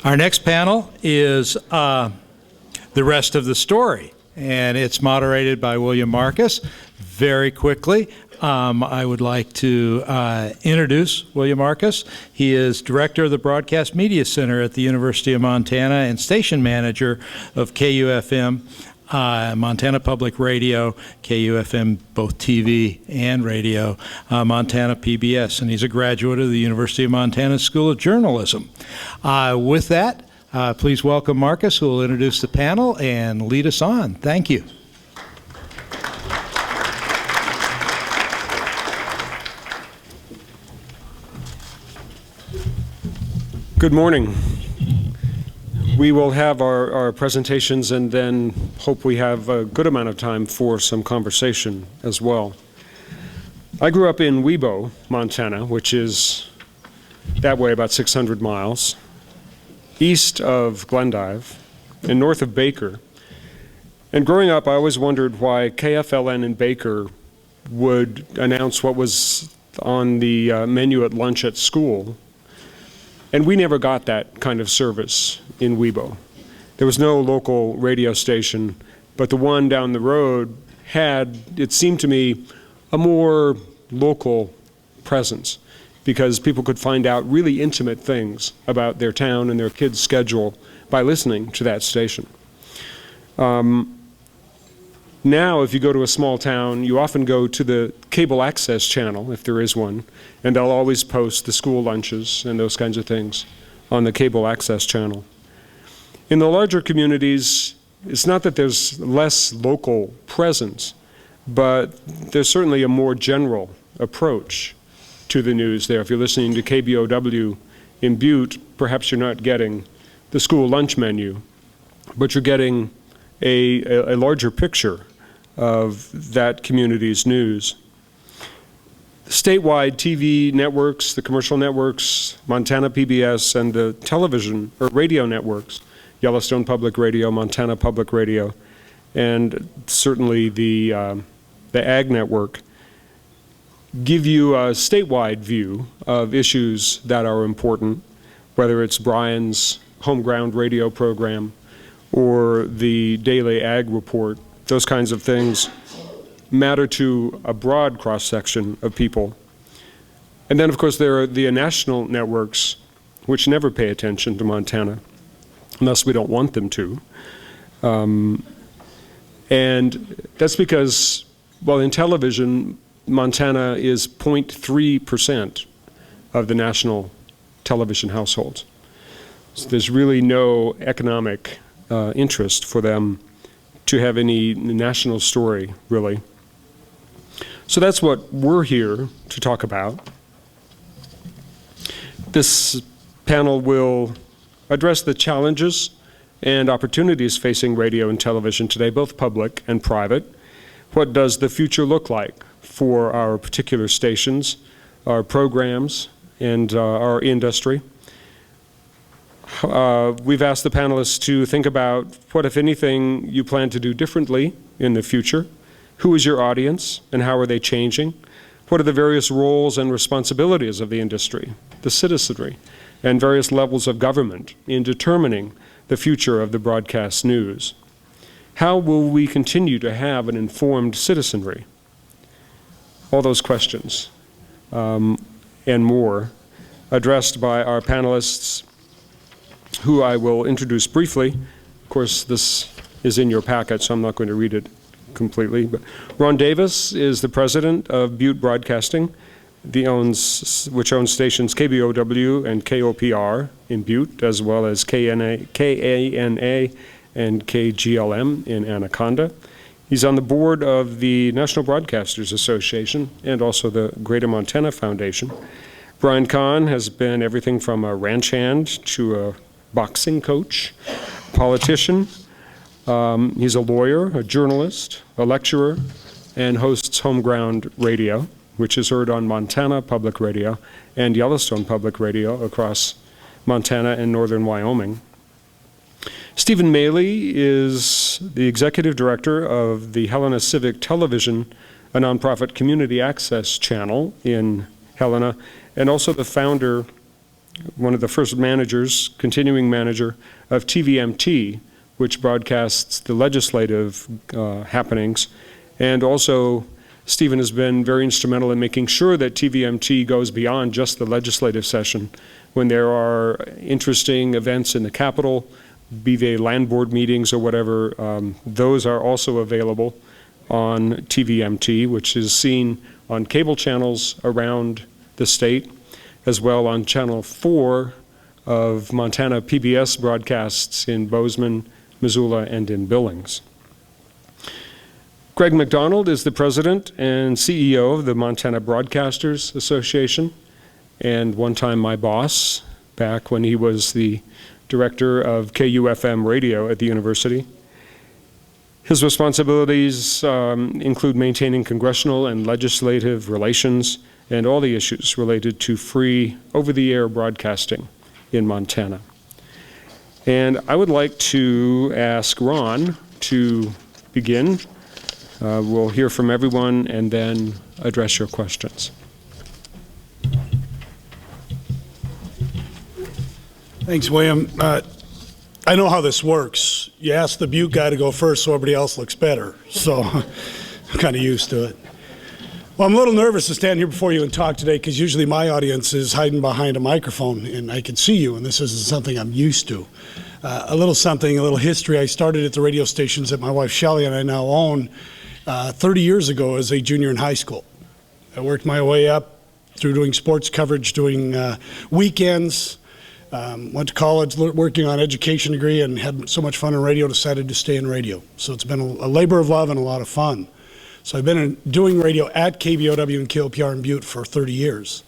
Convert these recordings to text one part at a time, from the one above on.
Our next panel is The Rest of the Story, and it's moderated by William Marcus. Very quickly, I would like to introduce William Marcus. He is Director of the Broadcast Media Center at the University of Montana and Station Manager of KUFM, Montana Public Radio, KUFM, both TV and radio, Montana PBS, and he's a graduate of the University of Montana School of Journalism. With that, please welcome Marcus, who will introduce the panel and lead us on. Thank you. Good morning. We will have our presentations and then hope we have a good amount of time for some conversation as well. I grew up in Webo, Montana, which is that way about 600 miles, east of Glendive and north of Baker. And growing up, I always wondered why KFLN in Baker would announce what was on the menu at lunch at school. And we never got that kind of service in Webo. There was no local radio station, but the one down the road had, it seemed to me, a more local presence because people could find out really intimate things about their town and their kids' schedule by listening to that station. Now, if you go to a small town, you often go to the cable access channel, if there is one, and they'll always post the school lunches and those kinds of things on the cable access channel. In the larger communities, it's not that there's less local presence, but there's certainly a more general approach to the news there. If you're listening to KBOW in Butte, perhaps you're not getting the school lunch menu, but you're getting a larger picture of that community's news. Statewide TV networks, the commercial networks, Montana PBS, and the television or radio networks, Yellowstone Public Radio, Montana Public Radio, and certainly the Ag Network, give you a statewide view of issues that are important, whether it's Brian's Home Ground radio program or the Daily Ag Report. Those kinds of things matter to a broad cross-section of people. And then, of course, there are the national networks, which never pay attention to Montana, unless we don't want them to. And that's because, well, in television, Montana is 0.3% of the national television households. So there's really no economic interest for them to have any national story, really. So that's what we're here to talk about. This panel will address the challenges and opportunities facing radio and television today, both public and private. What does the future look like for our particular stations, our programs, and our industry? We've asked the panelists to think about what, if anything, you plan to do differently in the future. Who is your audience and how are they changing? What are the various roles and responsibilities of the industry, the citizenry, and various levels of government in determining the future of the broadcast news? How will we continue to have an informed citizenry? All those questions and more addressed by our panelists, who I will introduce briefly. Of course, this is in your packet, so I'm not going to read it completely. But Ron Davis is the president of Butte Broadcasting, which owns stations KBOW and KOPR in Butte, as well as KANA and KGLM in Anaconda. He's on the board of the National Broadcasters Association and also the Greater Montana Foundation. Brian Kahn has been everything from a ranch hand to a boxing coach, politician. He's a lawyer, a journalist, a lecturer, and hosts Home Ground Radio, which is heard on Montana Public Radio and Yellowstone Public Radio across Montana and northern Wyoming. Stephen Maley is the executive director of the Helena Civic Television, a nonprofit community access channel in Helena, and also the founder one of the first managers, continuing manager of TVMT, which broadcasts the legislative happenings. And also, Stephen has been very instrumental in making sure that TVMT goes beyond just the legislative session. When there are interesting events in the Capitol, be they land board meetings or whatever, those are also available on TVMT, which is seen on cable channels around the state, as well on Channel 4 of Montana PBS broadcasts in Bozeman, Missoula, and in Billings. Greg McDonald is the president and CEO of the Montana Broadcasters Association, and one time my boss, back when he was the director of KUFM radio at the university. His responsibilities include maintaining congressional and legislative relations and all the issues related to free over-the-air broadcasting in Montana. And I would like to ask Ron to begin. We'll hear from everyone and then address your questions. Thanks, William. I know how this works. You ask the Butte guy to go first so everybody else looks better. So I'm kind of used to it. Well, I'm a little nervous to stand here before you and talk today because usually my audience is hiding behind a microphone and I can see you, and this isn't something I'm used to. A little history. I started at the radio stations that my wife Shelley and I now own 30 years ago as a junior in high school. I worked my way up through doing sports coverage, doing weekends, went to college working on education degree, and had so much fun in radio, decided to stay in radio. So it's been a labor of love and a lot of fun. So I've been doing radio at KBOW and KOPR in Butte for 30 years.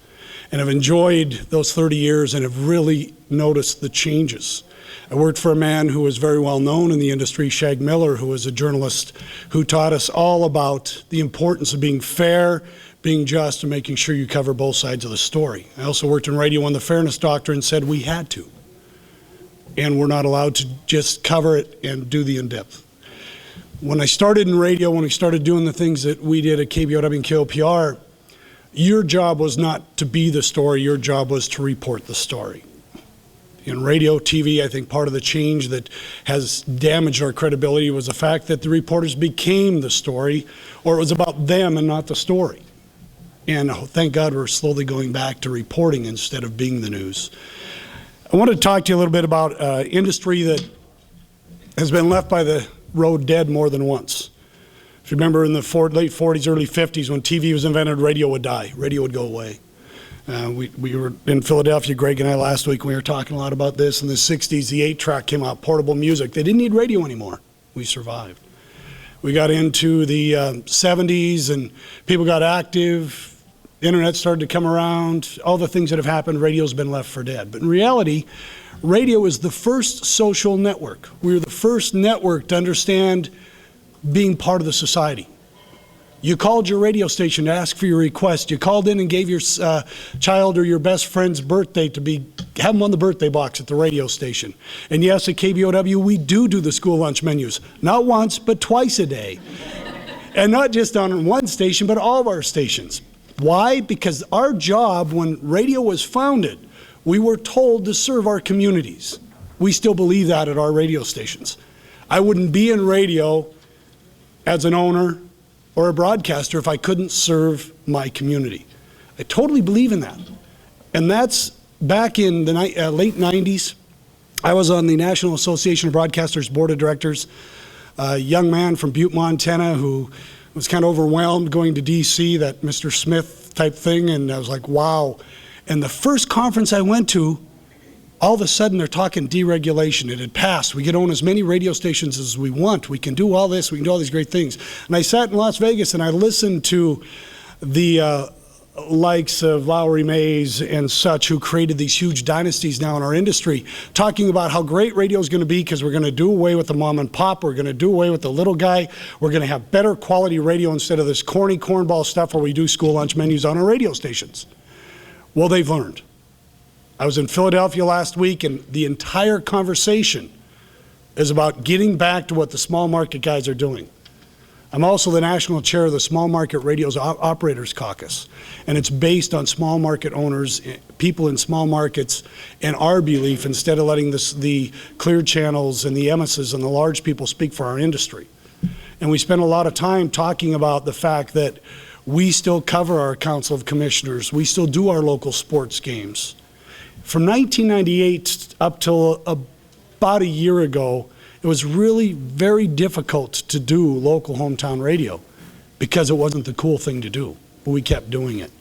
And I've enjoyed those 30 years and have really noticed the changes. I worked for a man who was very well known in the industry, Shag Miller, who was a journalist who taught us all about the importance of being fair, being just, and making sure you cover both sides of the story. I also worked in radio when the Fairness Doctrine said we had to. And we're not allowed to just cover it and do the in-depth. When I started in radio, when we started doing the things that we did at KBOW and KOPR, your job was not to be the story, your job was to report the story. In radio, TV, I think part of the change that has damaged our credibility was the fact that the reporters became the story, or it was about them and not the story. And thank God we're slowly going back to reporting instead of being the news. I want to talk to you a little bit about industry that has been left by the road dead more than once. If you remember in the late 40s, early 50s, when TV was invented, radio would die. Radio would go away. We were in Philadelphia, Greg and I, last week, and we were talking a lot about this. In the 60s, the 8-track came out, portable music. They didn't need radio anymore. We survived. We got into the 70s, and people got active. The internet started to come around. All the things that have happened, radio's been left for dead. But in reality, radio is the first social network. We were the first network to understand being part of the society. You called your radio station to ask for your request. You called in and gave your child or your best friend's birthday to have them on the birthday box at the radio station. And yes, at KBOW, we do the school lunch menus. Not once, but twice a day. And not just on one station, but all of our stations. Why? Because our job, when radio was founded, we were told to serve our communities. We still believe that at our radio stations. I wouldn't be in radio as an owner or a broadcaster if I couldn't serve my community. I totally believe in that. And that's back in the late 90s. I was on the National Association of Broadcasters Board of Directors, a young man from Butte, Montana, who was kind of overwhelmed going to DC, that Mr. Smith type thing, and I was like, wow. And the first conference I went to, all of a sudden they're talking deregulation. It had passed. We can own as many radio stations as we want. We can do all this. We can do all these great things. And I sat in Las Vegas and I listened to the likes of Lowry Mays and such, who created these huge dynasties now in our industry, talking about how great radio is going to be because we're going to do away with the mom and pop. We're going to do away with the little guy. We're going to have better quality radio instead of this corny cornball stuff where we do school lunch menus on our radio stations. Well, they've learned. I was in Philadelphia last week, and the entire conversation is about getting back to what the small market guys are doing. I'm also the national chair of the Small Market Radios Operators Caucus, and it's based on small market owners, people in small markets, and our belief instead of letting the Clear Channels and the Emis's and the large people speak for our industry. And we spend a lot of time talking about the fact that we still cover our Council of Commissioners. We still do our local sports games. From 1998 up till about a year ago, it was really very difficult to do local hometown radio because it wasn't the cool thing to do, but we kept doing it.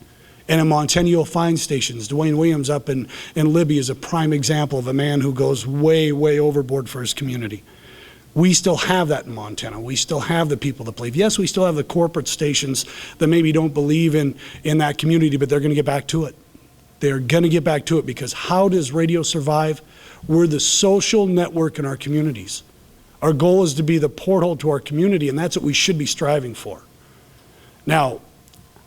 And in Montana, you'll find stations. Dwayne Williams up in Libby is a prime example of a man who goes way, way overboard for his community. We still have that in Montana. We still have the people that believe. Yes, we still have the corporate stations that maybe don't believe in that community, but they're going to get back to it. They're going to get back to it because how does radio survive? We're the social network in our communities. Our goal is to be the porthole to our community, and that's what we should be striving for. Now,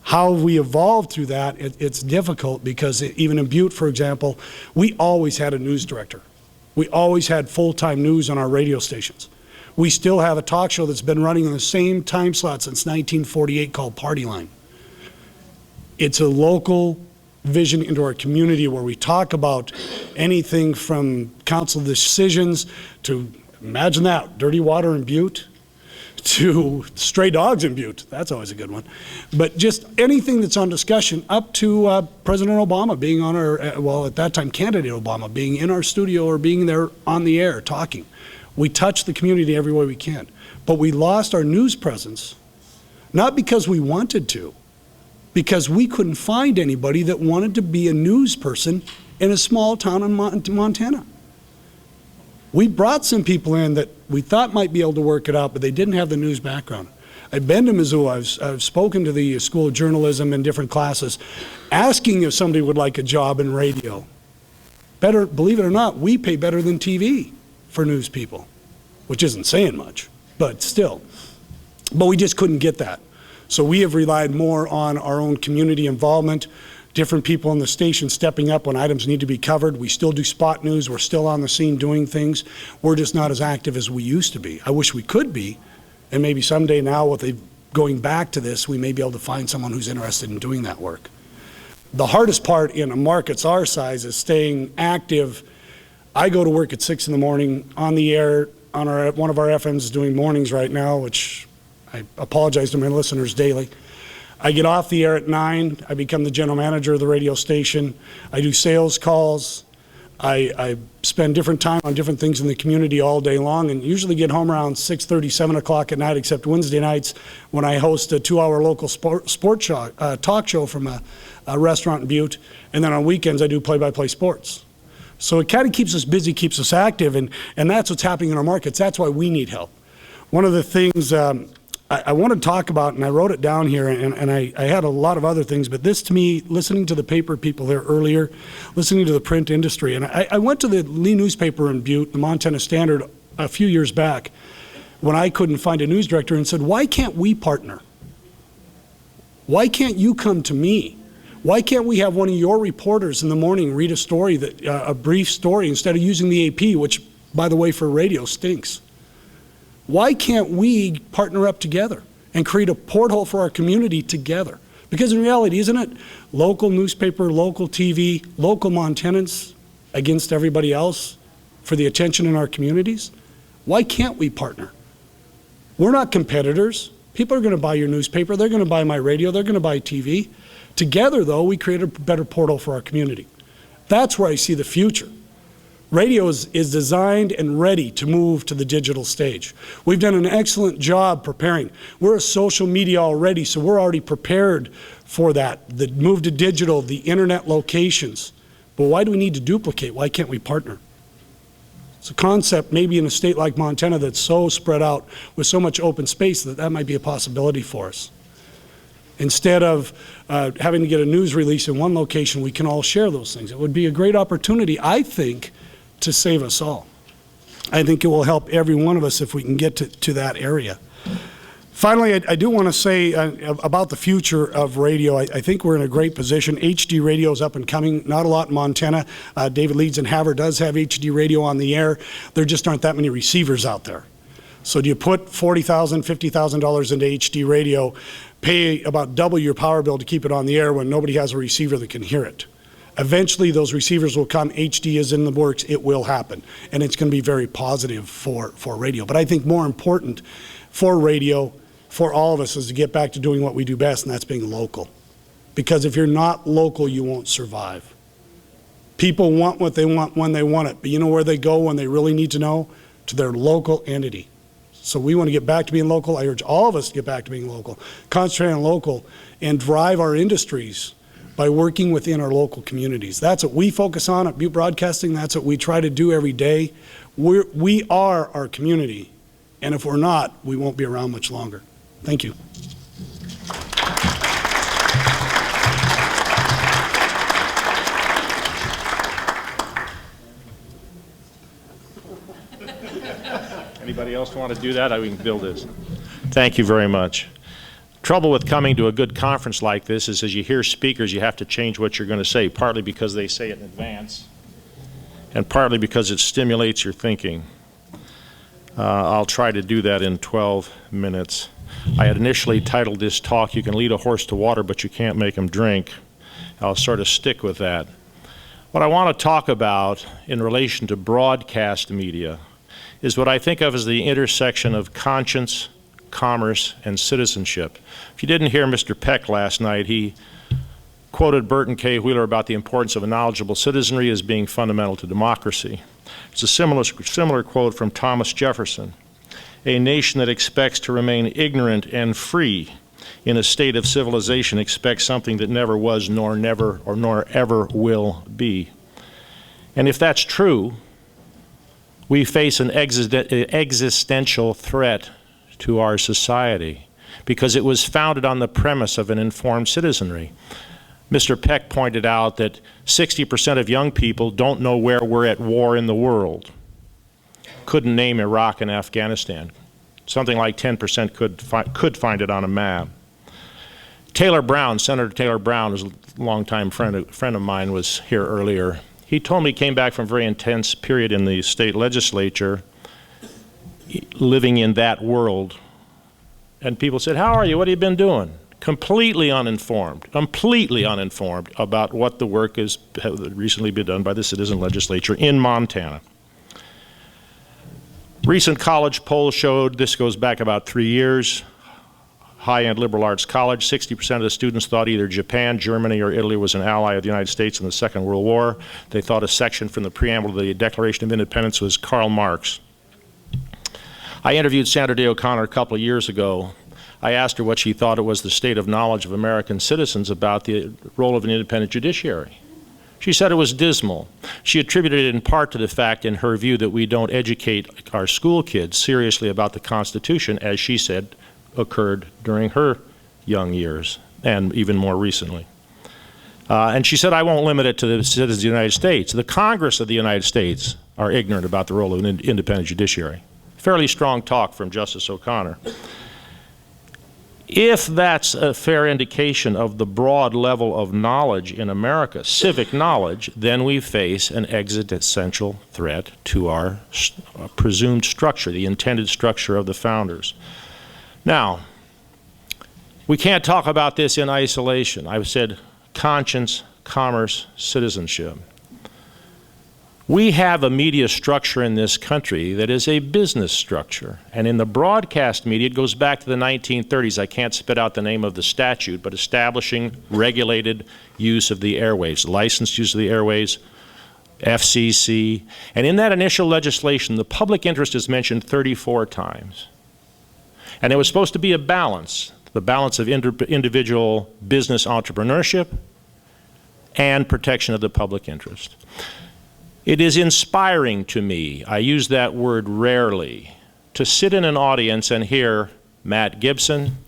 how we evolved through that, it's difficult because even in Butte, for example, we always had a news director. We always had full-time news on our radio stations. We still have a talk show that's been running on the same time slot since 1948 called Party Line. It's a local vision into our community where we talk about anything from council decisions to, imagine that, dirty water in Butte, to stray dogs in Butte. That's always a good one. But just anything that's on discussion up to President Obama being on our, well, at that time, candidate Obama being in our studio or being there on the air talking. We touch the community every way we can. But we lost our news presence, not because we wanted to, because we couldn't find anybody that wanted to be a news person in a small town in Montana. We brought some people in that we thought might be able to work it out, but they didn't have the news background. I've been to Missoula. I've spoken to the School of Journalism in different classes, asking if somebody would like a job in radio. Better, believe it or not, we pay better than TV for news people, which isn't saying much, but still. But we just couldn't get that. So we have relied more on our own community involvement, different people on the station stepping up when items need to be covered. We still do spot news. We're still on the scene doing things. We're just not as active as we used to be. I wish we could be, and maybe someday now with going back to this, we may be able to find someone who's interested in doing that work. The hardest part in a markets our size is staying active. I go to work at 6 in the morning on the air on one of our FMs doing mornings right now, which I apologize to my listeners daily. I get off the air at 9. I become the general manager of the radio station. I do sales calls. I spend different time on different things in the community all day long and usually get home around 6:30, 7 o'clock at night, except Wednesday nights when I host a 2-hour local sports talk show from a restaurant in Butte. And then on weekends, I do play-by-play sports. So it kind of keeps us busy, keeps us active, and that's what's happening in our markets. That's why we need help. One of the things I want to talk about, and I wrote it down here, and I had a lot of other things, but this to me, listening to the paper people there earlier, listening to the print industry, and I went to the Lee newspaper in Butte, the Montana Standard, a few years back when I couldn't find a news director and said, why can't we partner? Why can't you come to me? Why can't we have one of your reporters in the morning read a story, a brief story, instead of using the AP, which, by the way, for radio stinks? Why can't we partner up together and create a porthole for our community together? Because in reality, isn't it local newspaper, local TV, local Montanans against everybody else for the attention in our communities? Why can't we partner? We're not competitors. People are going to buy your newspaper. They're going to buy my radio. They're going to buy TV. Together, though, we create a better portal for our community. That's where I see the future. Radio is designed and ready to move to the digital stage. We've done an excellent job preparing. We're a social media already, so we're already prepared for that. The move to digital, the internet locations. But why do we need to duplicate? Why can't we partner? It's a concept maybe in a state like Montana that's so spread out with so much open space that might be a possibility for us. Instead of having to get a news release in one location, we can all share those things. It would be a great opportunity, I think, to save us all. I think it will help every one of us if we can get to that area. Finally, I do want to say about the future of radio. I think we're in a great position. HD radio is up and coming, not a lot in Montana. David Leeds in Havre does have HD radio on the air. There just aren't that many receivers out there. So do you put $40,000, $50,000 into HD radio, pay about double your power bill to keep it on the air when nobody has a receiver that can hear it? Eventually, those receivers will come. HD is in the works. It will happen. And it's going to be very positive for radio. But I think more important for radio, for all of us, is to get back to doing what we do best, and that's being local. Because if you're not local, you won't survive. People want what they want when they want it. But you know where they go when they really need to know? To their local entity. So we want to get back to being local. I urge all of us to get back to being local. Concentrate on local and drive our industries by working within our local communities. That's what we focus on at Butte Broadcasting. That's what we try to do every day. We are our community, and if we're not, we won't be around much longer. Thank you. Anybody else want to do that? We can build this. Thank you very much. Trouble with coming to a good conference like this is as you hear speakers, you have to change what you're going to say, partly because they say it in advance, and partly because it stimulates your thinking. I'll try to do that in 12 minutes. I had initially titled this talk, "You Can Lead a Horse to Water, but You Can't Make Him Drink." I'll sort of stick with that. What I want to talk about in relation to broadcast media is what I think of as the intersection of conscience, commerce, and citizenship. If you didn't hear Mr. Peck last night, he quoted Burton K. Wheeler about the importance of a knowledgeable citizenry as being fundamental to democracy. It's a similar quote from Thomas Jefferson. A nation that expects to remain ignorant and free in a state of civilization expects something that never was nor ever will be. And if that's true, we face an existential threat to our society because it was founded on the premise of an informed citizenry. Mr. Peck pointed out that 60% of young people don't know where we're at war in the world. Couldn't name Iraq and Afghanistan. Something like 10% could find it on a map. Taylor Brown, Senator Taylor Brown, who's a longtime friend of mine, was here earlier. He told me he came back from a very intense period in the state legislature, living in that world. And people said, "How are you? What have you been doing?" Completely uninformed about what the work has recently been done by the citizen legislature in Montana. Recent college polls showed, this goes back about 3 years, high-end liberal arts college, 60% of the students thought either Japan, Germany, or Italy was an ally of the United States in the Second World War. They thought a section from the preamble of the Declaration of Independence was Karl Marx. I interviewed Sandra Day O'Connor a couple of years ago. I asked her what she thought it was the state of knowledge of American citizens about the role of an independent judiciary. She said it was dismal. She attributed it in part to the fact, in her view, that we don't educate our school kids seriously about the Constitution, as she said occurred during her young years and even more recently. And she said, I won't limit it to the citizens of the United States. The Congress of the United States are ignorant about the role of an independent judiciary. Fairly strong talk from Justice O'Connor. If that's a fair indication of the broad level of knowledge in America, civic knowledge, then we face an existential threat to our presumed structure, the intended structure of the founders. Now, we can't talk about this in isolation. I've said conscience, commerce, citizenship. We have a media structure in this country that is a business structure. And in the broadcast media, it goes back to the 1930s. I can't spit out the name of the statute, but establishing regulated use of the airwaves, licensed use of the airwaves, FCC. And in that initial legislation, the public interest is mentioned 34 times. And it was supposed to be a balance, the balance of individual business entrepreneurship and protection of the public interest. It is inspiring to me, I use that word rarely, to sit in an audience and hear Matt Gibson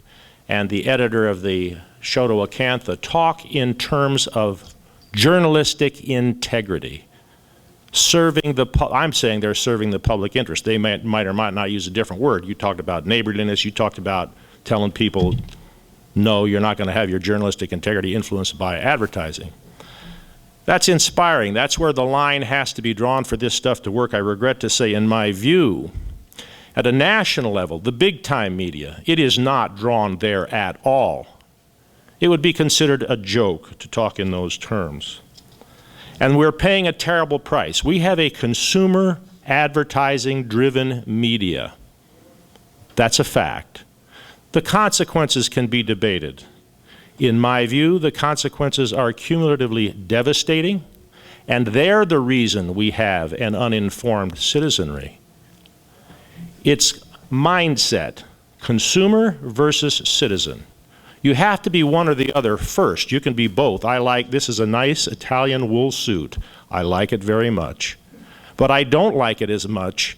and the editor of the Show to Acantha talk in terms of journalistic integrity. I'm saying they're serving the public interest. They might or might not use a different word. You talked about neighborliness, you talked about telling people, no, you're not going to have your journalistic integrity influenced by advertising. That's inspiring. That's where the line has to be drawn for this stuff to work. I regret to say, in my view, At a national level, the big-time media, it is not drawn there at all. It would be considered a joke to talk in those terms. And we're paying a terrible price. We have a consumer advertising-driven media. That's a fact. The consequences can be debated. In my view, the consequences are cumulatively devastating, and they're the reason we have an uninformed citizenry. It's mindset, consumer versus citizen. You have to be one or the other first. You can be both. This is a nice Italian wool suit. I like it very much. But I don't like it as much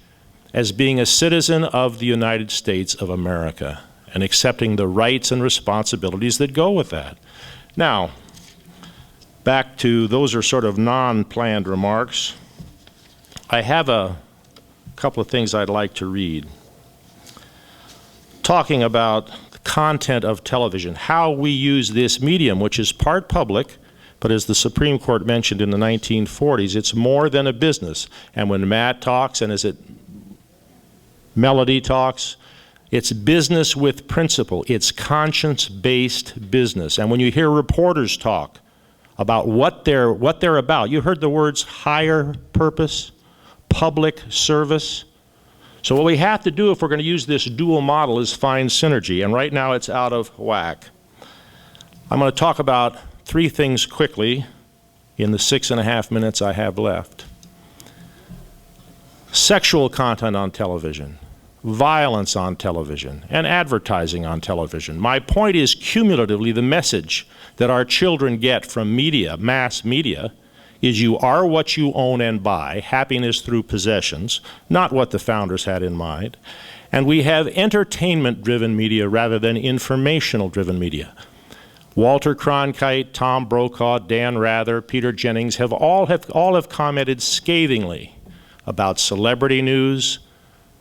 as being a citizen of the United States of America and accepting the rights and responsibilities that go with that. Now, back to, those are sort of non-planned remarks. I have a couple of things I'd like to read. Talking about the content of television, how we use this medium, which is part public, but as the Supreme Court mentioned in the 1940s, it's more than a business. And when Matt talks, and is it Melody talks, it's business with principle. It's conscience-based business. And when you hear reporters talk about what they're about, you heard the words higher purpose, public service. So what we have to do if we're going to use this dual model is find synergy, and right now it's out of whack. I'm going to talk about three things quickly in the 6.5 minutes I have left. Sexual content on television, violence on television, and advertising on television. My point is, cumulatively, the message that our children get from media, mass media, is you are what you own and buy, happiness through possessions, not what the founders had in mind. And we have entertainment-driven media rather than informational-driven media. Walter Cronkite, Tom Brokaw, Dan Rather, Peter Jennings all have commented scathingly about celebrity news,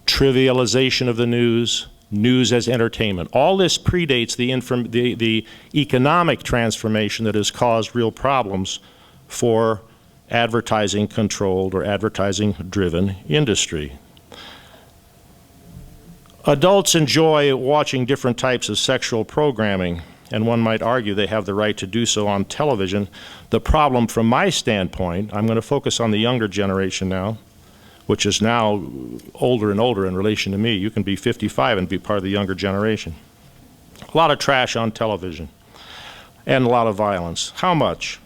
trivialization of the news, news as entertainment. All this predates the economic transformation that has caused real problems for advertising-controlled or advertising-driven industry. Adults enjoy watching different types of sexual programming, and one might argue they have the right to do so on television. The problem from my standpoint, I'm going to focus on the younger generation now, which is now older and older in relation to me. You can be 55 and be part of the younger generation. A lot of trash on television and a lot of violence. How much?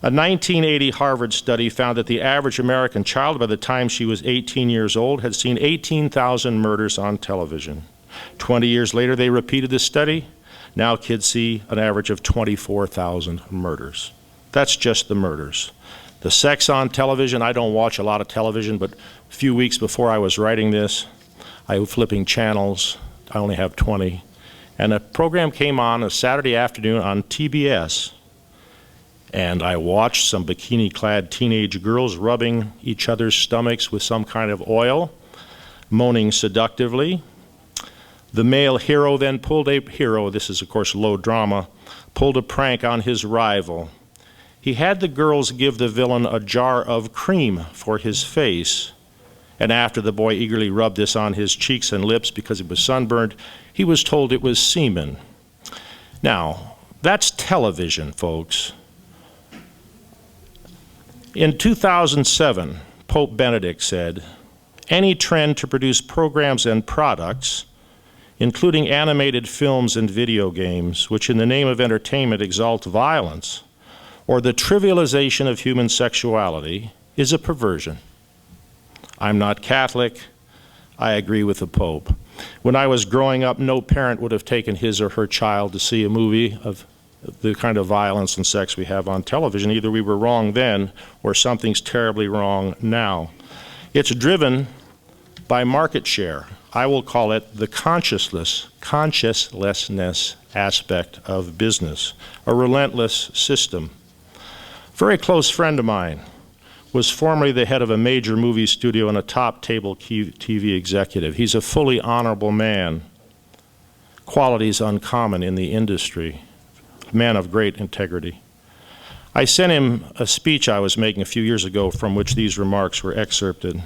A 1980 Harvard study found that the average American child, by the time she was 18 years old, had seen 18,000 murders on television. 20 years later, they repeated the study. Now kids see an average of 24,000 murders. That's just the murders. The sex on television, I don't watch a lot of television, but a few weeks before I was writing this, I was flipping channels. I only have 20. And a program came on a Saturday afternoon on TBS, and I watched some bikini-clad teenage girls rubbing each other's stomachs with some kind of oil, moaning seductively. The male hero then this is of course low drama, pulled a prank on his rival. He had the girls give the villain a jar of cream for his face, and after the boy eagerly rubbed this on his cheeks and lips because it was sunburned, he was told it was semen. Now, that's television, folks. In 2007, Pope Benedict said, "Any trend to produce programs and products, including animated films and video games, which in the name of entertainment exalt violence, or the trivialization of human sexuality, is a perversion." I'm not Catholic. I agree with the Pope. When I was growing up, no parent would have taken his or her child to see a movie of the kind of violence and sex we have on television. Either we were wrong then, or something's terribly wrong now. It's driven by market share. I will call it the consciouslessness aspect of business, a relentless system. A very close friend of mine was formerly the head of a major movie studio and a top table TV executive. He's a fully honorable man, qualities uncommon in the industry, a man of great integrity. I sent him a speech I was making a few years ago from which these remarks were excerpted.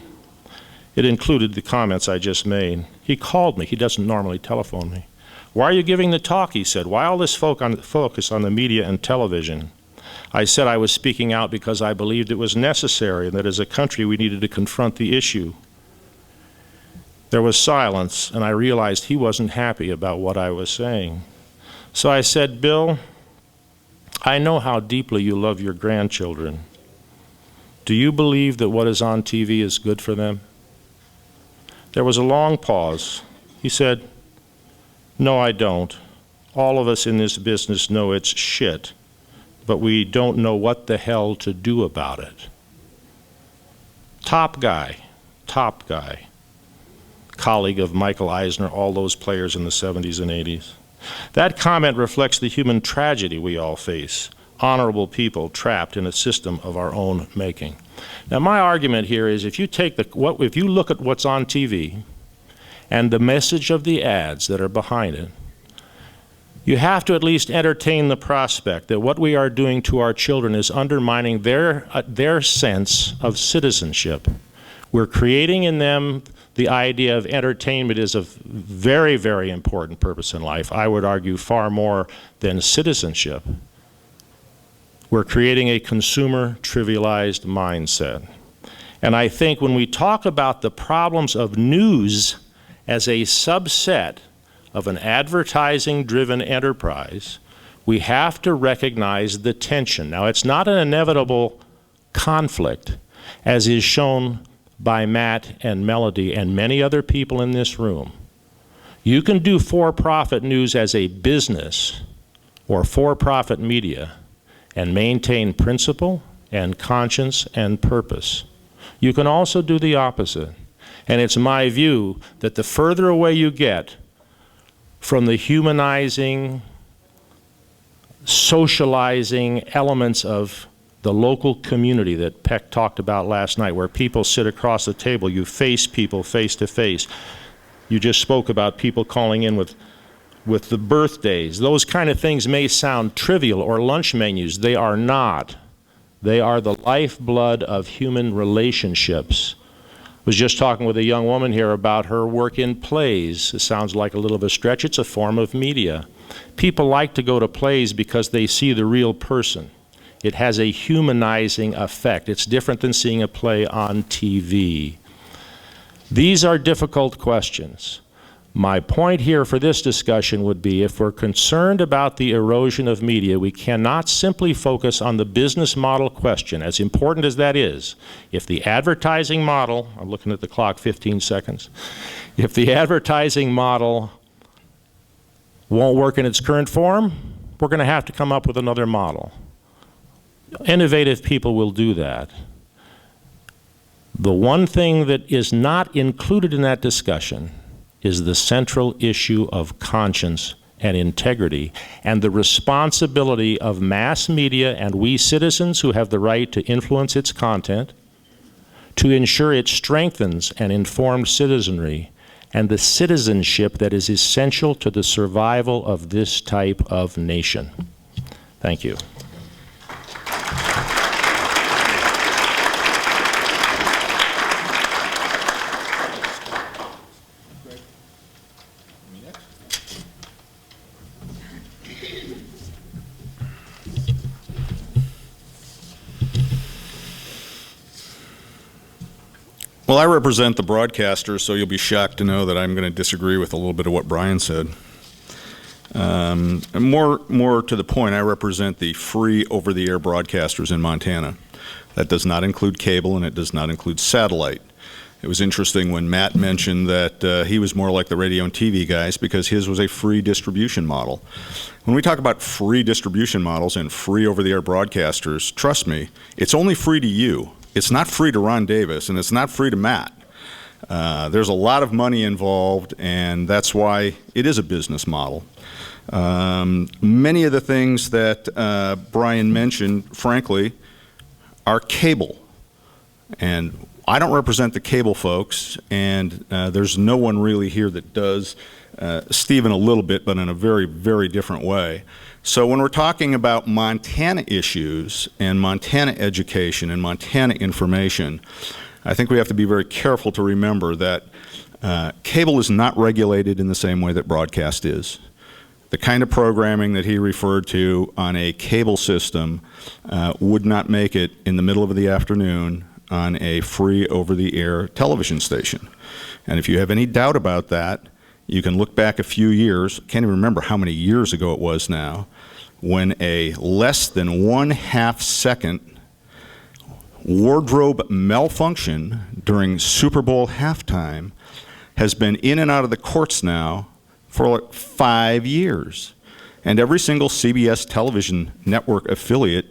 It included the comments I just made. He called me. He doesn't normally telephone me. "Why are you giving the talk?" he said. "Why all this focus on the media and television?" I said I was speaking out because I believed it was necessary and that as a country we needed to confront the issue. There was silence, and I realized he wasn't happy about what I was saying. So I said, "Bill, I know how deeply you love your grandchildren. Do you believe that what is on TV is good for them?" There was a long pause. He said, "No, I don't. All of us in this business know it's shit, but we don't know what the hell to do about it." Top guy, colleague of Michael Eisner, all those players in the 70s and 80s. That comment reflects the human tragedy we all face, honorable people trapped in a system of our own making. Now, my argument here is if you look at what's on TV and the message of the ads that are behind it, you have to at least entertain the prospect that what we are doing to our children is undermining their sense of citizenship. We're creating in them the idea of entertainment is a very, very important purpose in life. I would argue far more than citizenship. We're creating a consumer trivialized mindset. And I think when we talk about the problems of news as a subset of an advertising-driven enterprise, we have to recognize the tension. Now, it's not an inevitable conflict, as is shown by Matt and Melody and many other people in this room. You can do for-profit news as a business or for-profit media and maintain principle and conscience and purpose. You can also do the opposite. And it's my view that the further away you get from the humanizing, socializing elements of the local community that Peck talked about last night, where people sit across the table, you face people face to face. You just spoke about people calling in with the birthdays. Those kind of things may sound trivial, or lunch menus. They are not. They are the lifeblood of human relationships. I was just talking with a young woman here about her work in plays. It sounds like a little of a stretch. It's a form of media. People like to go to plays because they see the real person. It has a humanizing effect. It's different than seeing a play on TV. These are difficult questions. My point here for this discussion would be, if we're concerned about the erosion of media, we cannot simply focus on the business model question, as important as that is. If the advertising model, I'm looking at the clock, 15 seconds, if the advertising model won't work in its current form, we're going to have to come up with another model. Innovative people will do that. The one thing that is not included in that discussion is the central issue of conscience and integrity, and the responsibility of mass media and we citizens who have the right to influence its content, to ensure it strengthens an informed citizenry and the citizenship that is essential to the survival of this type of nation. Thank you. Well, I represent the broadcasters, so you'll be shocked to know that I'm going to disagree with a little bit of what Brian said. And more to the point, I represent the free over-the-air broadcasters in Montana. That does not include cable, and it does not include satellite. It was interesting when Matt mentioned that he was more like the radio and TV guys because his was a free distribution model. When we talk about free distribution models and free over-the-air broadcasters, trust me, it's only free to you. It's not free to Ron Davis, and it's not free to Matt. There's a lot of money involved, and that's why it is a business model. Many of the things that Brian mentioned, frankly, are cable. And I don't represent the cable folks, and there's no one really here that does. Stephen a little bit, but in a very, very different way. So when we're talking about Montana issues and Montana education and Montana information, I think we have to be very careful to remember that cable is not regulated in the same way that broadcast is. The kind of programming that he referred to on a cable system would not make it in the middle of the afternoon on a free over-the-air television station. And if you have any doubt about that, you can look back a few years, can't even remember how many years ago it was now, when a less than 1/2 second wardrobe malfunction during Super Bowl halftime has been in and out of the courts now for like 5 years. And every single CBS television network affiliate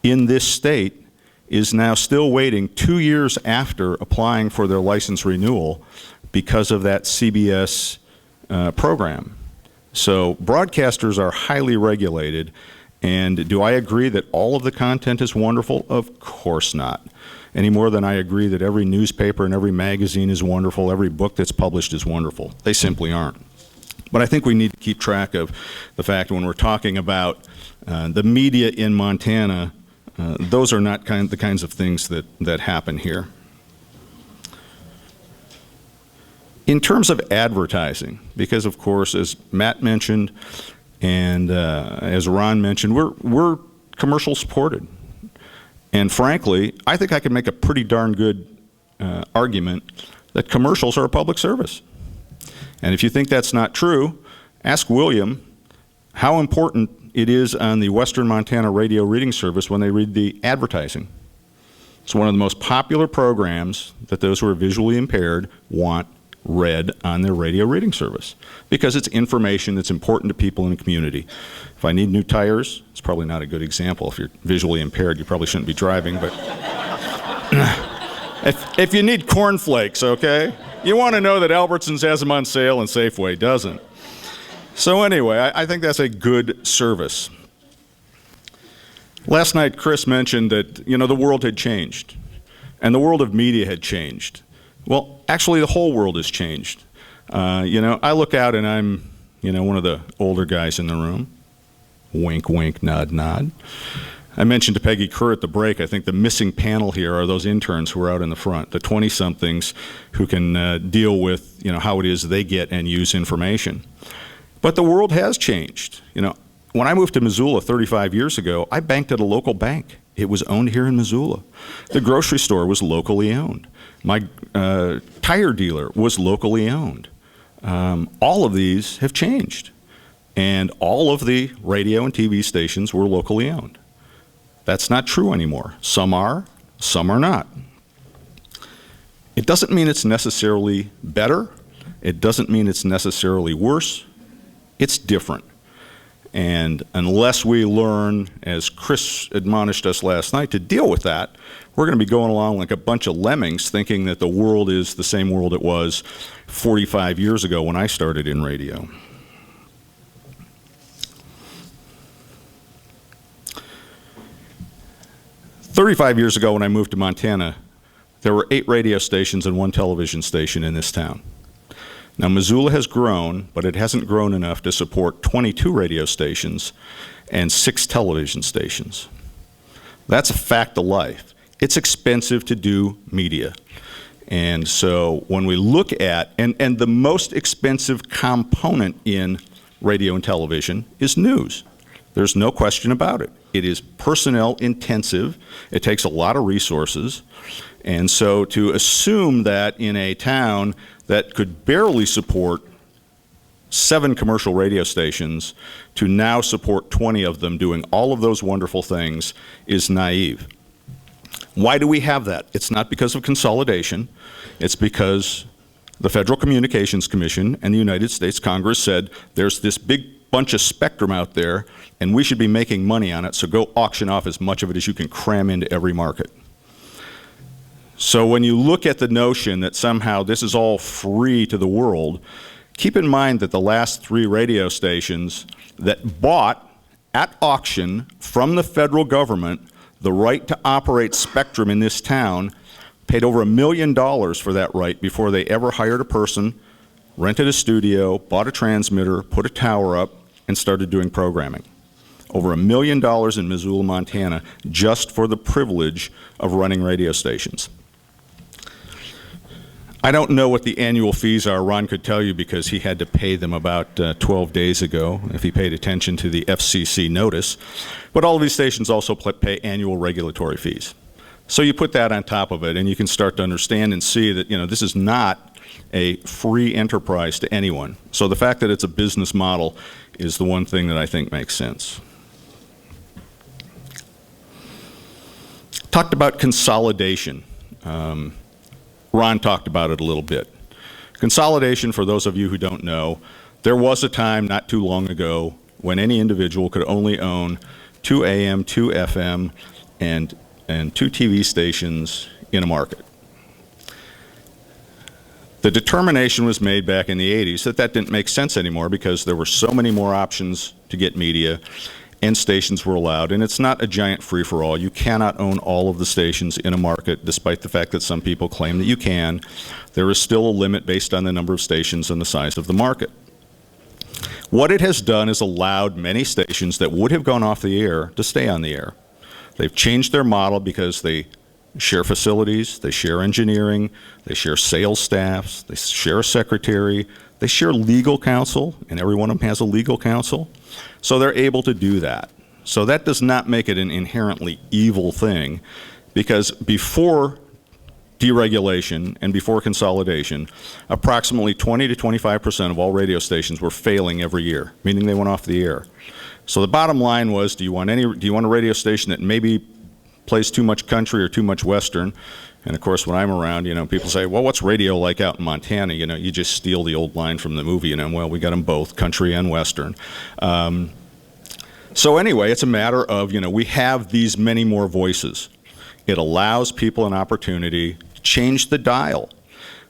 in this state is now still waiting 2 years after applying for their license renewal because of that CBS program. So broadcasters are highly regulated. And do I agree that all of the content is wonderful? Of course not. Any more than I agree that every newspaper and every magazine is wonderful, every book that's published is wonderful. They simply aren't. But I think we need to keep track of the fact when we're talking about the media in Montana, those are not the kinds of things that happen here. In terms of advertising, because of course, as Matt mentioned, and as Ron mentioned, we're commercial supported. And frankly, I think I can make a pretty darn good argument that commercials are a public service. And if you think that's not true, ask William how important it is on the Western Montana Radio Reading Service when they read the advertising. It's one of the most popular programs that those who are visually impaired want read on their radio reading service because it's information that's important to people in the community. If I need new tires, it's probably not a good example. If you're visually impaired, you probably shouldn't be driving, but if you need cornflakes, okay, you want to know that Albertsons has them on sale and Safeway doesn't. So anyway, I think that's a good service. Last night, Chris mentioned that, the world had changed and the world of media had changed. Well, actually, the whole world has changed. I look out and I'm, one of the older guys in the room. Wink, wink, nod, nod. I mentioned to Peggy Kerr at the break, I think the missing panel here are those interns who are out in the front, the 20-somethings who can deal with, how it is they get and use information. But the world has changed. When I moved to Missoula 35 years ago, I banked at a local bank. It was owned here in Missoula. The grocery store was locally owned. My tire dealer was locally owned. All of these have changed. And all of the radio and TV stations were locally owned. That's not true anymore. Some are not. It doesn't mean it's necessarily better. It doesn't mean it's necessarily worse. It's different. And unless we learn, as Chris admonished us last night, to deal with that, we're going to be going along like a bunch of lemmings thinking that the world is the same world it was 45 years ago when I started in radio. "35 years ago when I moved to Montana, there were 8 radio stations and 1 television station in this town. Now, Missoula has grown, but it hasn't grown enough to support 22 radio stations and 6 television stations. That's a fact of life. It's expensive to do media. And so when we look at, and the most expensive component in radio and television is news. There's no question about it. It is personnel intensive. It takes a lot of resources. And so to assume that in a town that could barely support 7 commercial radio stations to now support 20 of them doing all of those wonderful things is naive. Why do we have that? It's not because of consolidation. It's because the Federal Communications Commission and the United States Congress said there's this big bunch of spectrum out there and we should be making money on it, so go auction off as much of it as you can cram into every market. So when you look at the notion that somehow this is all free to the world, keep in mind that the last 3 radio stations that bought at auction from the federal government the right to operate spectrum in this town paid over $1 million for that right before they ever hired a person, rented a studio, bought a transmitter, put a tower up, and started doing programming. Over $1 million in Missoula, Montana, just for the privilege of running radio stations. I don't know what the annual fees are. Ron could tell you because he had to pay them about 12 days ago, if he paid attention to the FCC notice. But all of these stations also pay annual regulatory fees. So you put that on top of it, and you can start to understand and see that, this is not a free enterprise to anyone. So the fact that it's a business model is the one thing that I think makes sense. Talked about consolidation. Ron talked about it a little bit. Consolidation, for those of you who don't know, there was a time not too long ago when any individual could only own 2 AM, 2 FM, and 2 TV stations in a market. The determination was made back in the 80s that that didn't make sense anymore because there were so many more options to get media and stations were allowed, and it's not a giant free-for-all. You cannot own all of the stations in a market, despite the fact that some people claim that you can. There is still a limit based on the number of stations and the size of the market. What it has done is allowed many stations that would have gone off the air to stay on the air. They've changed their model because they share facilities, they share engineering, they share sales staffs, they share a secretary, they share legal counsel, and every one of them has a legal counsel. So they're able to do that. So that does not make it an inherently evil thing, because before deregulation and before consolidation, approximately 20 to 25% of all radio stations were failing every year, meaning they went off the air. So the bottom line was, do you want a radio station that maybe plays too much country or too much Western? And of course, when I'm around, people say, well, what's radio like out in Montana? You just steal the old line from the movie, well, we got them both, country and Western. So anyway, it's a matter of, we have these many more voices. It allows people an opportunity to change the dial.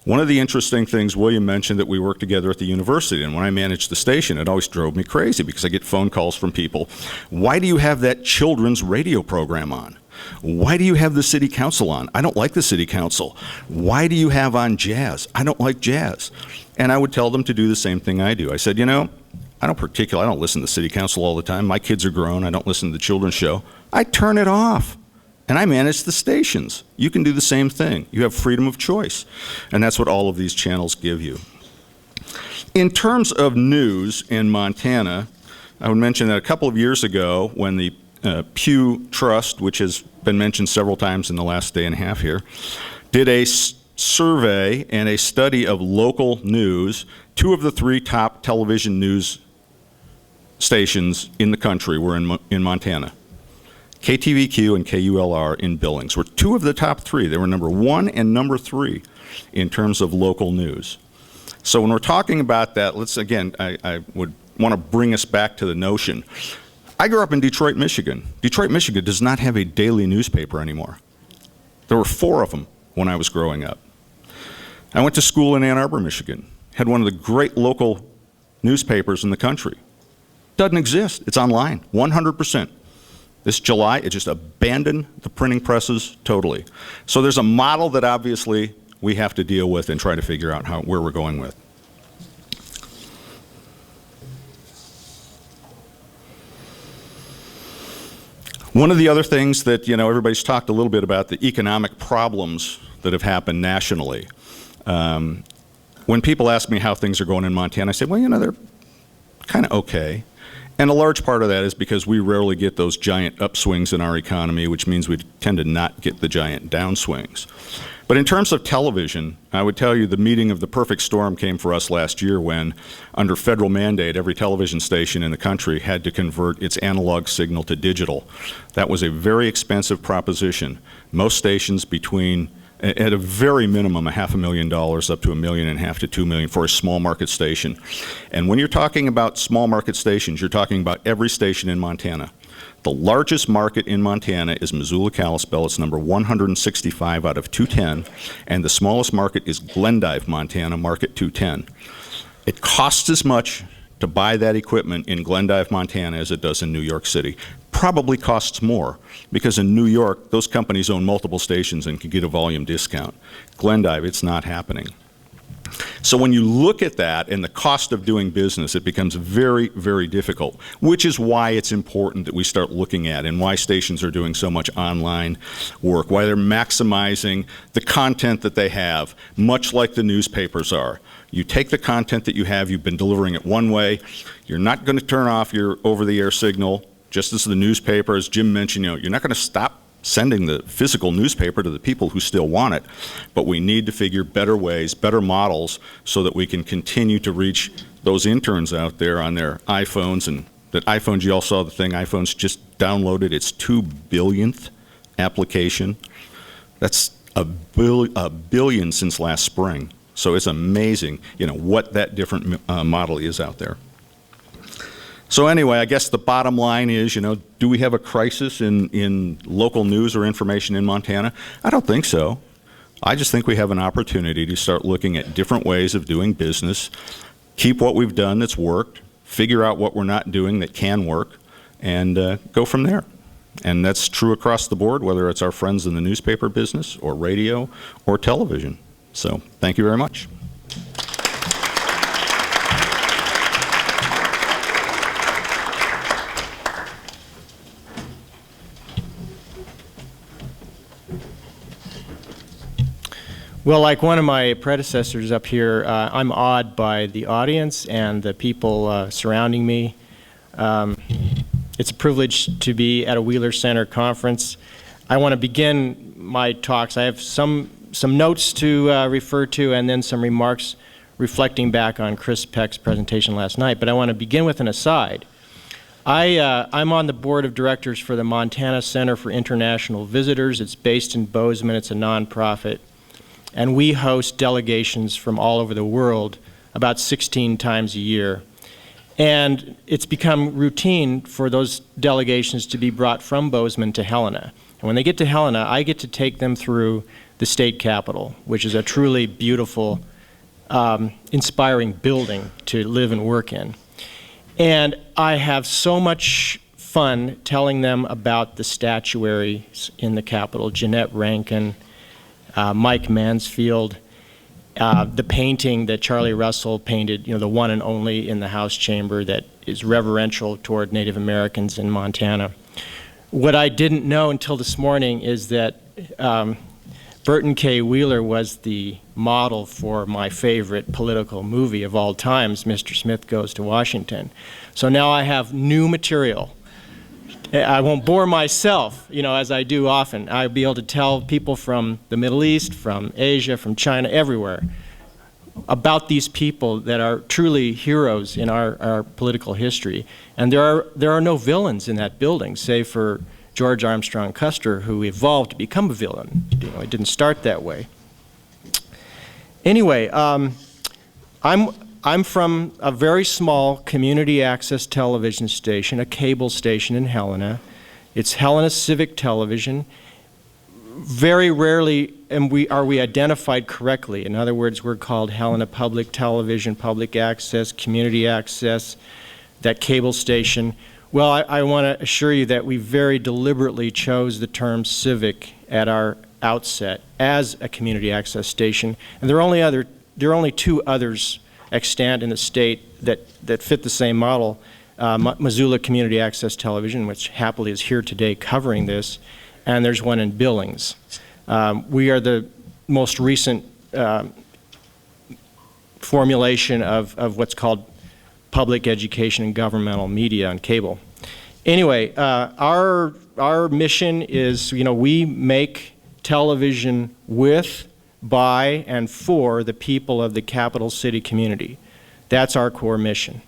One of the interesting things William mentioned that we worked together at the university, and when I managed the station, it always drove me crazy because I get phone calls from people. Why do you have that children's radio program on? Why do you have the city council on? I don't like the city council. Why do you have on jazz? I don't like jazz. And I would tell them to do the same thing I do. I said, I don't listen to the city council all the time. My kids are grown. I don't listen to the children's show. I turn it off. And I manage the stations. You can do the same thing. You have freedom of choice. And that's what all of these channels give you. In terms of news in Montana, I would mention that a couple of years ago when the Pew Trust, which has been mentioned several times in the last day and a half here, did a survey and a study of local news. 2 of the 3 top television news stations in the country were in Montana. KTVQ and KULR in Billings were 2 of the top 3. They were number 1 and number 3 in terms of local news. So when we're talking about that, I would want to bring us back to the notion. I grew up in Detroit, Michigan. Detroit, Michigan does not have a daily newspaper anymore. There were 4 of them when I was growing up. I went to school in Ann Arbor, Michigan. Had one of the great local newspapers in the country. Doesn't exist. It's online, 100%. This July, it just abandoned the printing presses totally. So there's a model that obviously we have to deal with and try to figure out where we're going with. One of the other things that, everybody's talked a little bit about, the economic problems that have happened nationally. When people ask me how things are going in Montana, I say, well, they're kind of okay. And a large part of that is because we rarely get those giant upswings in our economy, which means we tend to not get the giant downswings. But in terms of television, I would tell you the meeting of the perfect storm came for us last year when, under federal mandate, every television station in the country had to convert its analog signal to digital. That was a very expensive proposition. Most stations at a very minimum, $500,000 up to $1.5 million to $2 million for a small market station. And when you're talking about small market stations, you're talking about every station in Montana. The largest market in Montana is Missoula-Kalispell. It's number 165 out of 210. And the smallest market is Glendive, Montana, market 210. It costs as much to buy that equipment in Glendive, Montana as it does in New York City. Probably costs more because in New York, those companies own multiple stations and can get a volume discount. Glendive, it's not happening. So when you look at that and the cost of doing business, it becomes very, very difficult, which is why it's important that we start looking at and why stations are doing so much online work, why they're maximizing the content that they have, much like the newspapers are. You take the content that you have, you've been delivering it one way, you're not going to turn off your over-the-air signal, just as the newspaper, as Jim mentioned, you're not going to stop sending the physical newspaper to the people who still want it, but we need to figure better ways, better models, so that we can continue to reach those interns out there on their iPhones. And that iPhones, you all saw the thing, iPhones just downloaded its 2 billionth application. That's a billion since last spring. So it's amazing, what that different model is out there. So anyway, I guess the bottom line is, do we have a crisis in local news or information in Montana? I don't think so. I just think we have an opportunity to start looking at different ways of doing business, keep what we've done that's worked, figure out what we're not doing that can work, and go from there. And that's true across the board, whether it's our friends in the newspaper business or radio or television. So thank you very much. Well, like one of my predecessors up here, I'm awed by the audience and the people surrounding me. It's a privilege to be at a Wheeler Center conference. I want to begin my talks. I have some notes to refer to and then some remarks reflecting back on Chris Peck's presentation last night. But I want to begin with an aside. I'm on the board of directors for the Montana Center for International Visitors. It's based in Bozeman. It's a nonprofit. And we host delegations from all over the world about 16 times a year. And it's become routine for those delegations to be brought from Bozeman to Helena. And when they get to Helena, I get to take them through the state capitol, which is a truly beautiful, inspiring building to live and work in. And I have so much fun telling them about the statuaries in the capitol, Jeanette Rankin, Mike Mansfield, the painting that Charlie Russell painted, the one and only in the House chamber that is reverential toward Native Americans in Montana. What I didn't know until this morning is that Burton K. Wheeler was the model for my favorite political movie of all times, Mr. Smith Goes to Washington. So now I have new material. I won't bore myself, as I do often. I'll be able to tell people from the Middle East, from Asia, from China, everywhere, about these people that are truly heroes in our political history. And there are no villains in that building, save for George Armstrong Custer, who evolved to become a villain. It didn't start that way. Anyway, I'm from a very small community access television station, a cable station in Helena. It's Helena Civic Television. Very rarely are we identified correctly. In other words, we're called Helena Public Television, Public Access, Community Access, that cable station. Well, I want to assure you that we very deliberately chose the term civic at our outset as a community access station. And there are only two others extant in the state that fit the same model. Missoula Community Access Television, which happily is here today covering this, and there's one in Billings. We are the most recent formulation of what's called public education and governmental media on cable. Anyway, our mission is, we make television with, by, and for the people of the capital city community. That's our core mission.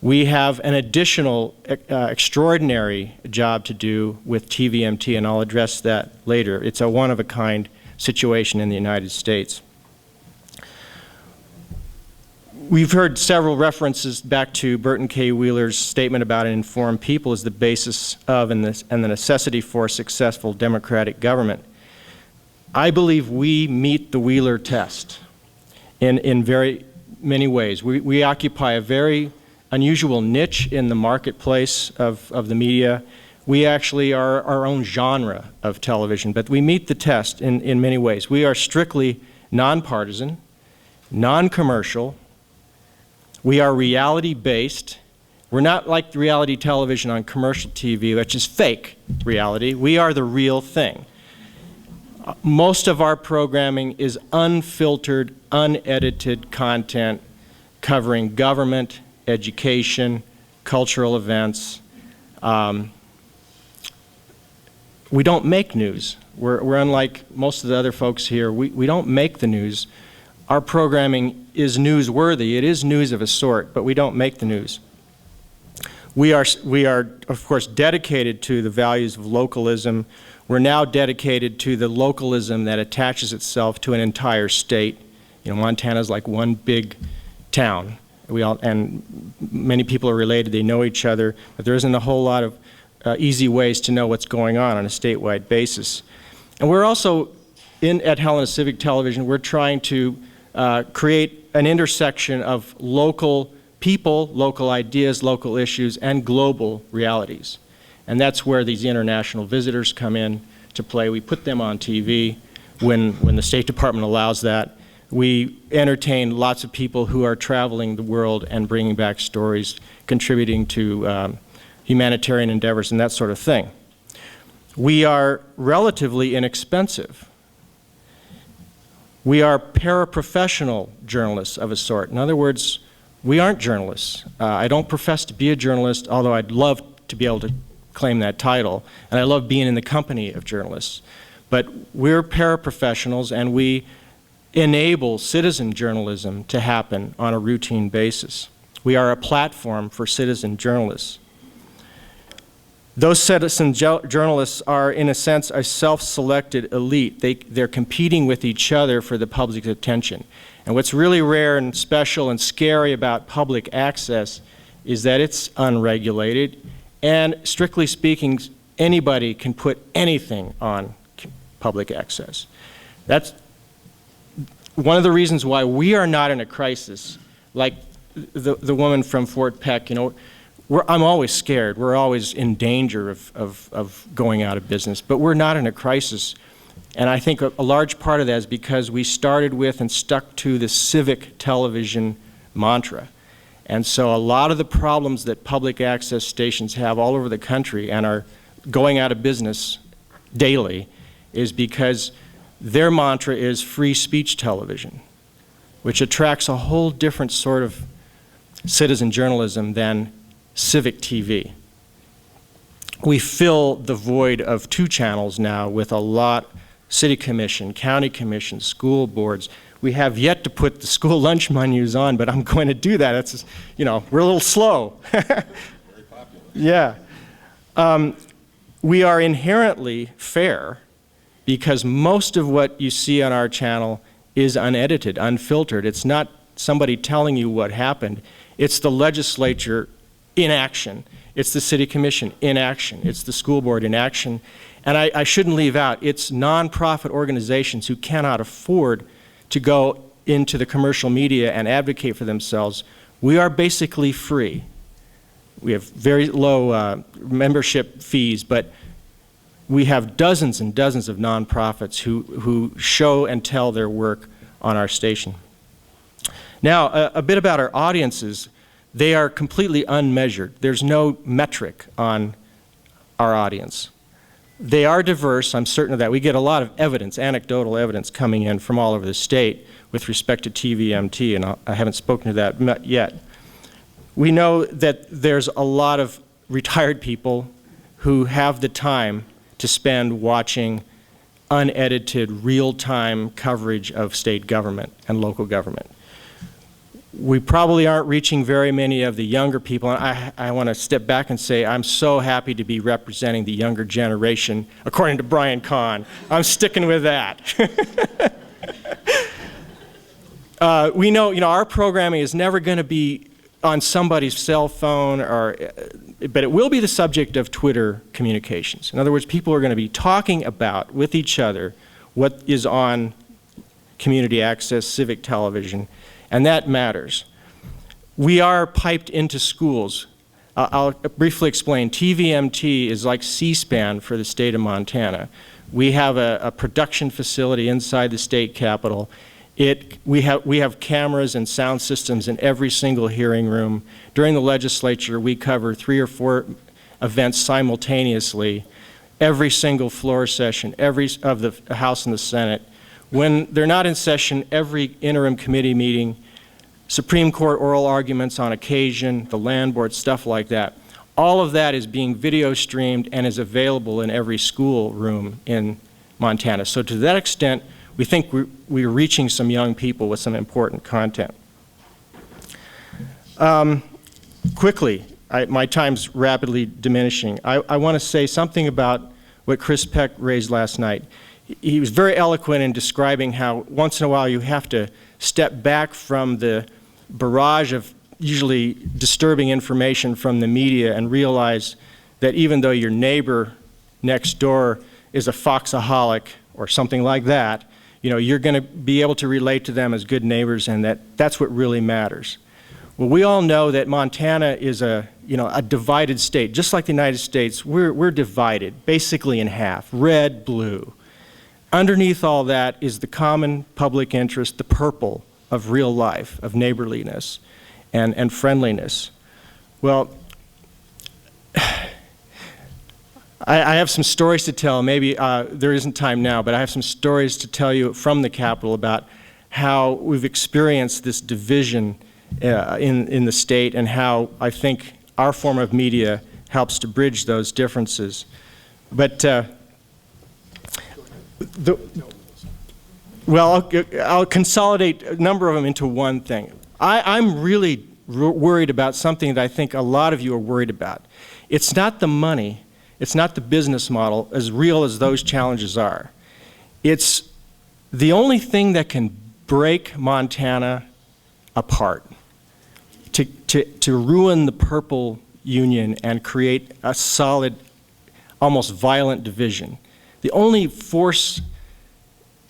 We have an additional extraordinary job to do with TVMT, and I'll address that later. It's a one-of-a-kind situation in the United States. We've heard several references back to Burton K. Wheeler's statement about an informed people as the basis of and the necessity for successful democratic government. I believe we meet the Wheeler test in very many ways. We occupy a very unusual niche in the marketplace of the media. We actually are our own genre of television, but we meet the test in many ways. We are strictly nonpartisan. non-commercial. We are reality-based. We're not like the reality television on commercial TV, which is fake reality. We are the real thing. Most of our programming is unfiltered, unedited content covering government, education, cultural events. We don't make news. We're unlike most of the other folks here. We don't make the news. Our programming is newsworthy. It is news of a sort, but we don't make the news. We are, of course, dedicated to the values of localism. We're now dedicated to the localism that attaches itself to an entire state. You know, Montana's like one big town. And many people are related, they know each other, but there isn't a whole lot of easy ways to know what's going on a statewide basis. And we're also, at Helena Civic Television, we're trying to create an intersection of local people, local ideas, local issues, and global realities. And that's where these international visitors come in to play. We put them on TV when the State Department allows that. We entertain lots of people who are traveling the world and bringing back stories, contributing to humanitarian endeavors and that sort of thing. We are relatively inexpensive. We are paraprofessional journalists of a sort. In other words, we aren't journalists. I don't profess to be a journalist, although I'd love to be able to claim that title, and I love being in the company of journalists. But we're paraprofessionals, and we enable citizen journalism to happen on a routine basis. We are a platform for citizen journalists. Those citizen journalists are, in a sense, a self-selected elite. They're competing with each other for the public's attention. And what's really rare and special and scary about public access is that it's unregulated, and strictly speaking, anybody can put anything on public access. That's one of the reasons why we are not in a crisis, like the woman from Fort Peck. You know, I'm always scared. We're always in danger of going out of business, but we're not in a crisis. And I think a large part of that is because we started with and stuck to the civic television mantra. And so a lot of the problems that public access stations have all over the country and are going out of business daily is because their mantra is free speech television, which attracts a whole different sort of citizen journalism than civic TV. We fill the void of 2 channels now with a lot, city commission, county commission, school boards. We have yet to put the school lunch menus on, but I'm going to do that. It's, you know, we're a little slow. Very popular. Yeah. We are inherently fair because most of what you see on our channel is unedited, unfiltered. It's not somebody telling you what happened. It's the legislature in action. It's the city commission in action. It's the school board in action. And I shouldn't leave out, it's nonprofit organizations who cannot afford to go into the commercial media and advocate for themselves. We are basically free. We have very low membership fees, but we have dozens and dozens of nonprofits who show and tell their work on our station. Now, a bit about our audiences. They are completely unmeasured. There's no metric on our audience. They are diverse, I'm certain of that. We get a lot of evidence, anecdotal evidence coming in from all over the state with respect to TVMT, and I haven't spoken to that yet. We know that there's a lot of retired people who have the time to spend watching unedited, real-time coverage of state government and local government. We probably aren't reaching very many of the younger people, and I want to step back and say I'm so happy to be representing the younger generation, according to Brian Kahn. I'm sticking with that. We know, our programming is never going to be on somebody's cell phone, but it will be the subject of Twitter communications. In other words, people are going to be talking about with each other what is on community access, civic television, and that matters. We are piped into schools. I'll briefly explain. TVMT is like C-SPAN for the state of Montana. We have a production facility inside the state capitol, We have cameras and sound systems in every single hearing room. During the legislature, we cover 3 or 4 events simultaneously, every single floor session, every of the House and the Senate. When they're not in session, every interim committee meeting, Supreme Court oral arguments on occasion, the land board, stuff like that. All of that is being video streamed and is available in every school room in Montana. So to that extent, we think we're reaching some young people with some important content. Quickly, my time's rapidly diminishing. I want to say something about what Chris Peck raised last night. He was very eloquent in describing how once in a while you have to step back from the barrage of usually disturbing information from the media and realize that even though your neighbor next door is a foxaholic or something like that, you know, you're going to be able to relate to them as good neighbors, and that's what really matters. Well, we all know that Montana is a divided state. Just like the United States, we're divided basically in half, red, blue. Underneath all that is the common public interest, the purple of real life, of neighborliness and friendliness. Well, I have some stories to tell. Maybe there isn't time now, but I have some stories to tell you from the Capitol about how we've experienced this division in the state and how I think our form of media helps to bridge those differences. But I'll consolidate a number of them into one thing. I'm really worried about something that I think a lot of you are worried about. It's not the money, it's not the business model, as real as those challenges are. It's the only thing that can break Montana apart, to ruin the purple union and create a solid, almost violent division. The only force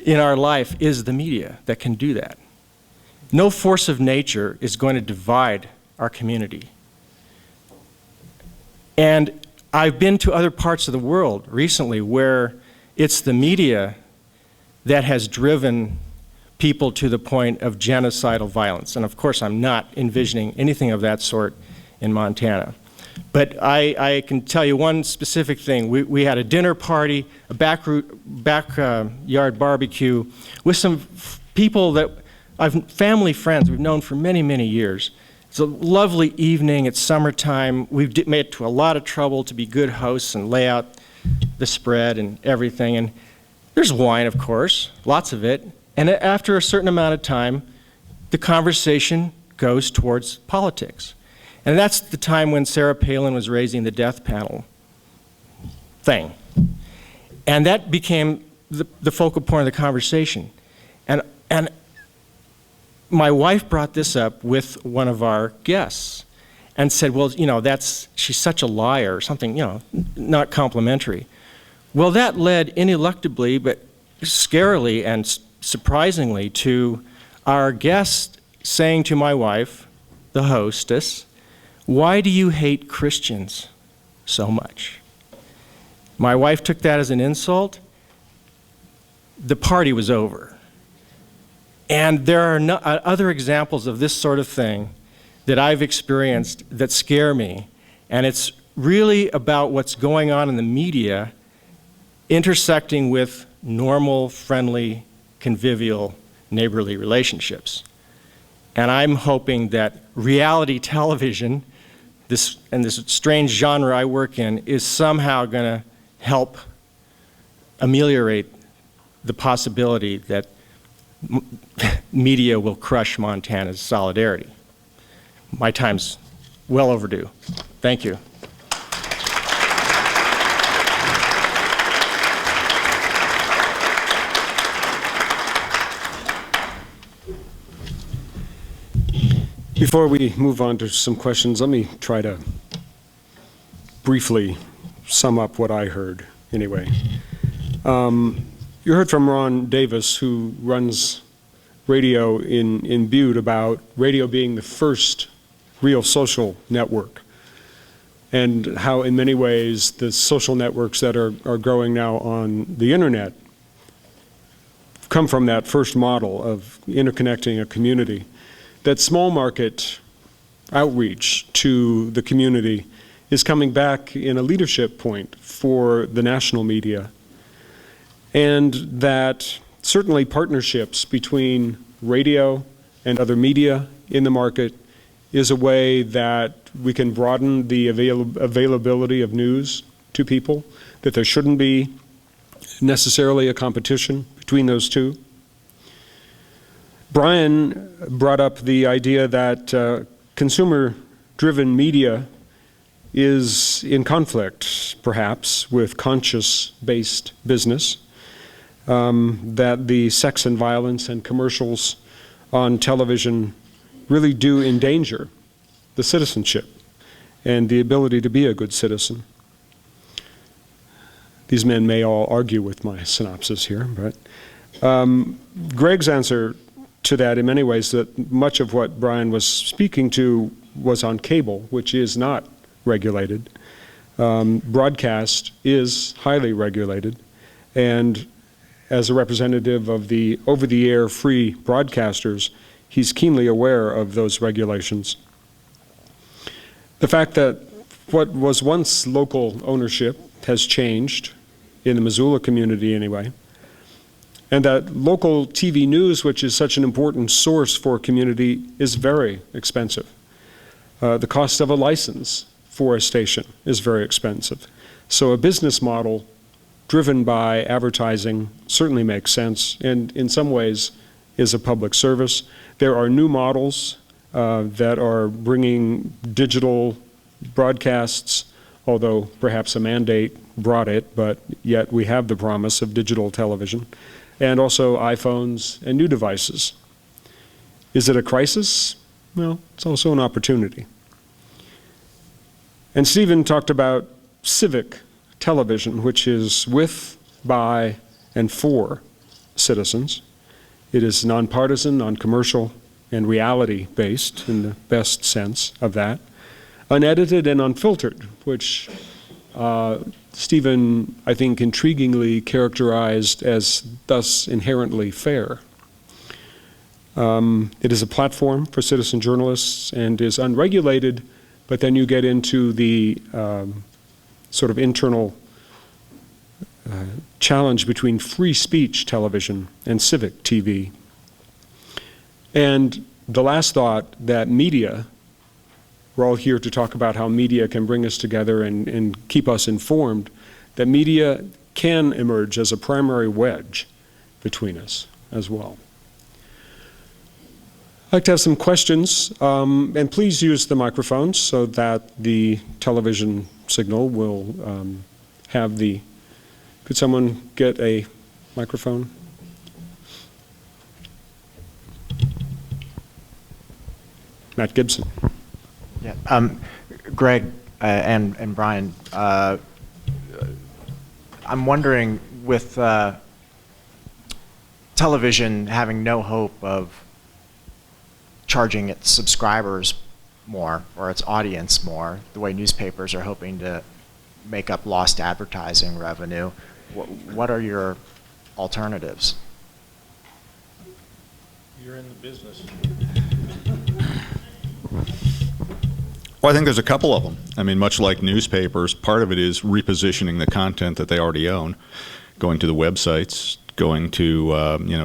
in our life is the media that can do that. No force of nature is going to divide our community. And I've been to other parts of the world recently where it's the media that has driven people to the point of genocidal violence. And of course, I'm not envisioning anything of that sort in Montana. But I can tell you one specific thing. We had a dinner party, a backyard barbecue with some people that family friends we've known for many, many years. It's a lovely evening. It's summertime. We've made it to a lot of trouble to be good hosts and lay out the spread and everything. And there's wine, of course, lots of it. And after a certain amount of time, the conversation goes towards politics. And that's the time when Sarah Palin was raising the death panel thing. And that became the focal point of the conversation. And my wife brought this up with one of our guests and said, well, you know, she's such a liar or something, you know, not complimentary. Well, that led ineluctably, but scarily and surprisingly, to our guest saying to my wife, the hostess, why do you hate Christians so much? My wife took that as an insult. The party was over. And there are other examples of this sort of thing that I've experienced that scare me. And it's really about what's going on in the media intersecting with normal, friendly, convivial, neighborly relationships. And I'm hoping that reality television, this strange genre I work in, is somehow going to help ameliorate the possibility that media will crush Montana's solidarity. My time's well overdue. Thank you. Before we move on to some questions, let me try to briefly sum up what I heard, anyway. You heard from Ron Davis, who runs radio in Butte, about radio being the first real social network, and how in many ways the social networks that are growing now on the internet come from that first model of interconnecting a community, that small market outreach to the community is coming back in a leadership point for the national media, and that certainly partnerships between radio and other media in the market is a way that we can broaden the availability of news to people, that there shouldn't be necessarily a competition between those two. Brian brought up the idea that consumer-driven media is in conflict, perhaps, with conscious-based business, that the sex and violence and commercials on television really do endanger the citizenship and the ability to be a good citizen. These men may all argue with my synopsis here, but Greg's answer to that in many ways, that much of what Brian was speaking to was on cable, which is not regulated. Broadcast is highly regulated, and as a representative of the over-the-air free broadcasters, he's keenly aware of those regulations. The fact that what was once local ownership has changed, in the Missoula community anyway, and that local TV news, which is such an important source for a community, is very expensive. The cost of a license for a station is very expensive. So a business model driven by advertising certainly makes sense, and in some ways is a public service. There are new models that are bringing digital broadcasts, although perhaps a mandate brought it, but yet we have the promise of digital television, and also iPhones and new devices. Is it a crisis? Well, it's also an opportunity. And Stephen talked about civic television, which is with, by, and for citizens. It is nonpartisan, non-commercial, and reality-based in the best sense of that. Unedited and unfiltered, which Stephen, I think, intriguingly characterized as thus inherently fair. It is a platform for citizen journalists and is unregulated, but then you get into the sort of internal challenge between free speech television and civic TV. And the last thought, that media, we're all here to talk about how media can bring us together and keep us informed, that media can emerge as a primary wedge between us as well. I'd like to have some questions, and please use the microphones so that the television signal will have the, could someone get a microphone? Matt Gibson. Yeah, Greg and Brian, I'm wondering, with television having no hope of charging its subscribers more or its audience more, the way newspapers are hoping to make up lost advertising revenue, what are your alternatives? You're in the business. Well, I think there's a couple of them. I mean, much like newspapers, part of it is repositioning the content that they already own, going to the websites, going to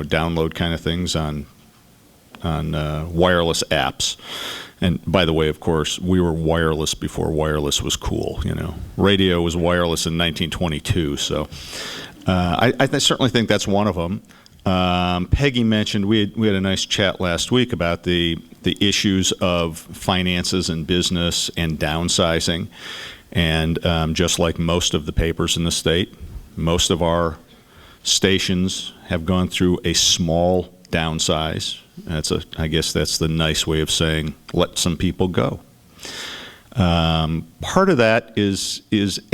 download kind of things on wireless apps. And by the way, of course, we were wireless before wireless was cool. Radio was wireless in 1922. So I certainly think that's one of them. Peggy mentioned we had a nice chat last week about the issues of finances and business and downsizing, and just like most of the papers in the state, most of our stations have gone through a small downsize. I guess that's the nice way of saying let some people go. Part of that is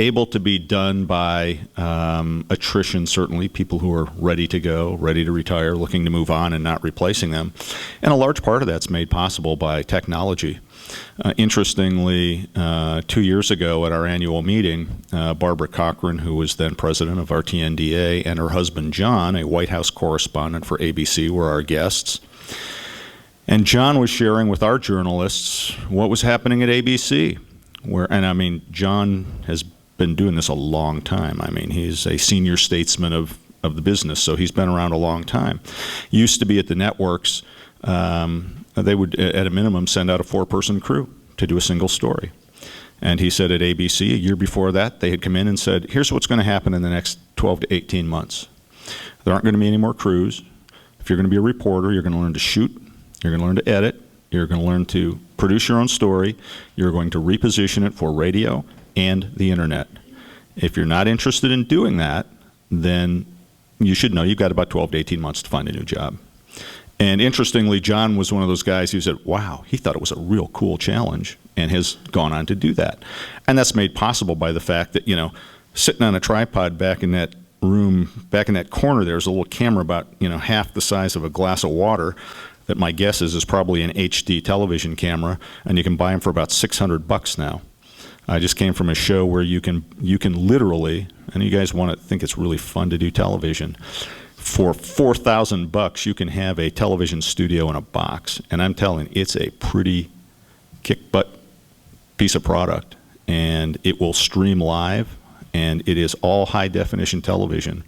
able to be done by attrition, certainly, people who are ready to go, ready to retire, looking to move on and not replacing them. And a large part of that's made possible by technology. Interestingly, 2 years ago at our annual meeting, Barbara Cochran, who was then president of RTNDA, and her husband John, a White House correspondent for ABC, were our guests. And John was sharing with our journalists what was happening at ABC. And I mean, John has been doing this a long time. I mean, he's a senior statesman of the business, so he's been around a long time. Used to be at the networks. They would, at a minimum, send out a 4-person crew to do a single story. And he said at ABC, a year before that, they had come in and said, here's what's going to happen in the next 12 to 18 months. There aren't going to be any more crews. If you're going to be a reporter, you're going to learn to shoot, you're going to learn to edit, you're going to learn to produce your own story, you're going to reposition it for radio and the internet. If you're not interested in doing that, then you should know you've got about 12 to 18 months to find a new job. And interestingly, John was one of those guys who said, wow, he thought it was a real cool challenge and has gone on to do that. And that's made possible by the fact that, sitting on a tripod back in that room, back in that corner, there's a little camera about, half the size of a glass of water that my guess is probably an HD television camera, and you can buy them for about $600 now. I just came from a show where you can literally, and you guys want to think it's really fun to do television, for $4,000 you can have a television studio in a box, and I'm telling you, it's a pretty kick-butt piece of product, and it will stream live, and it is all high-definition television.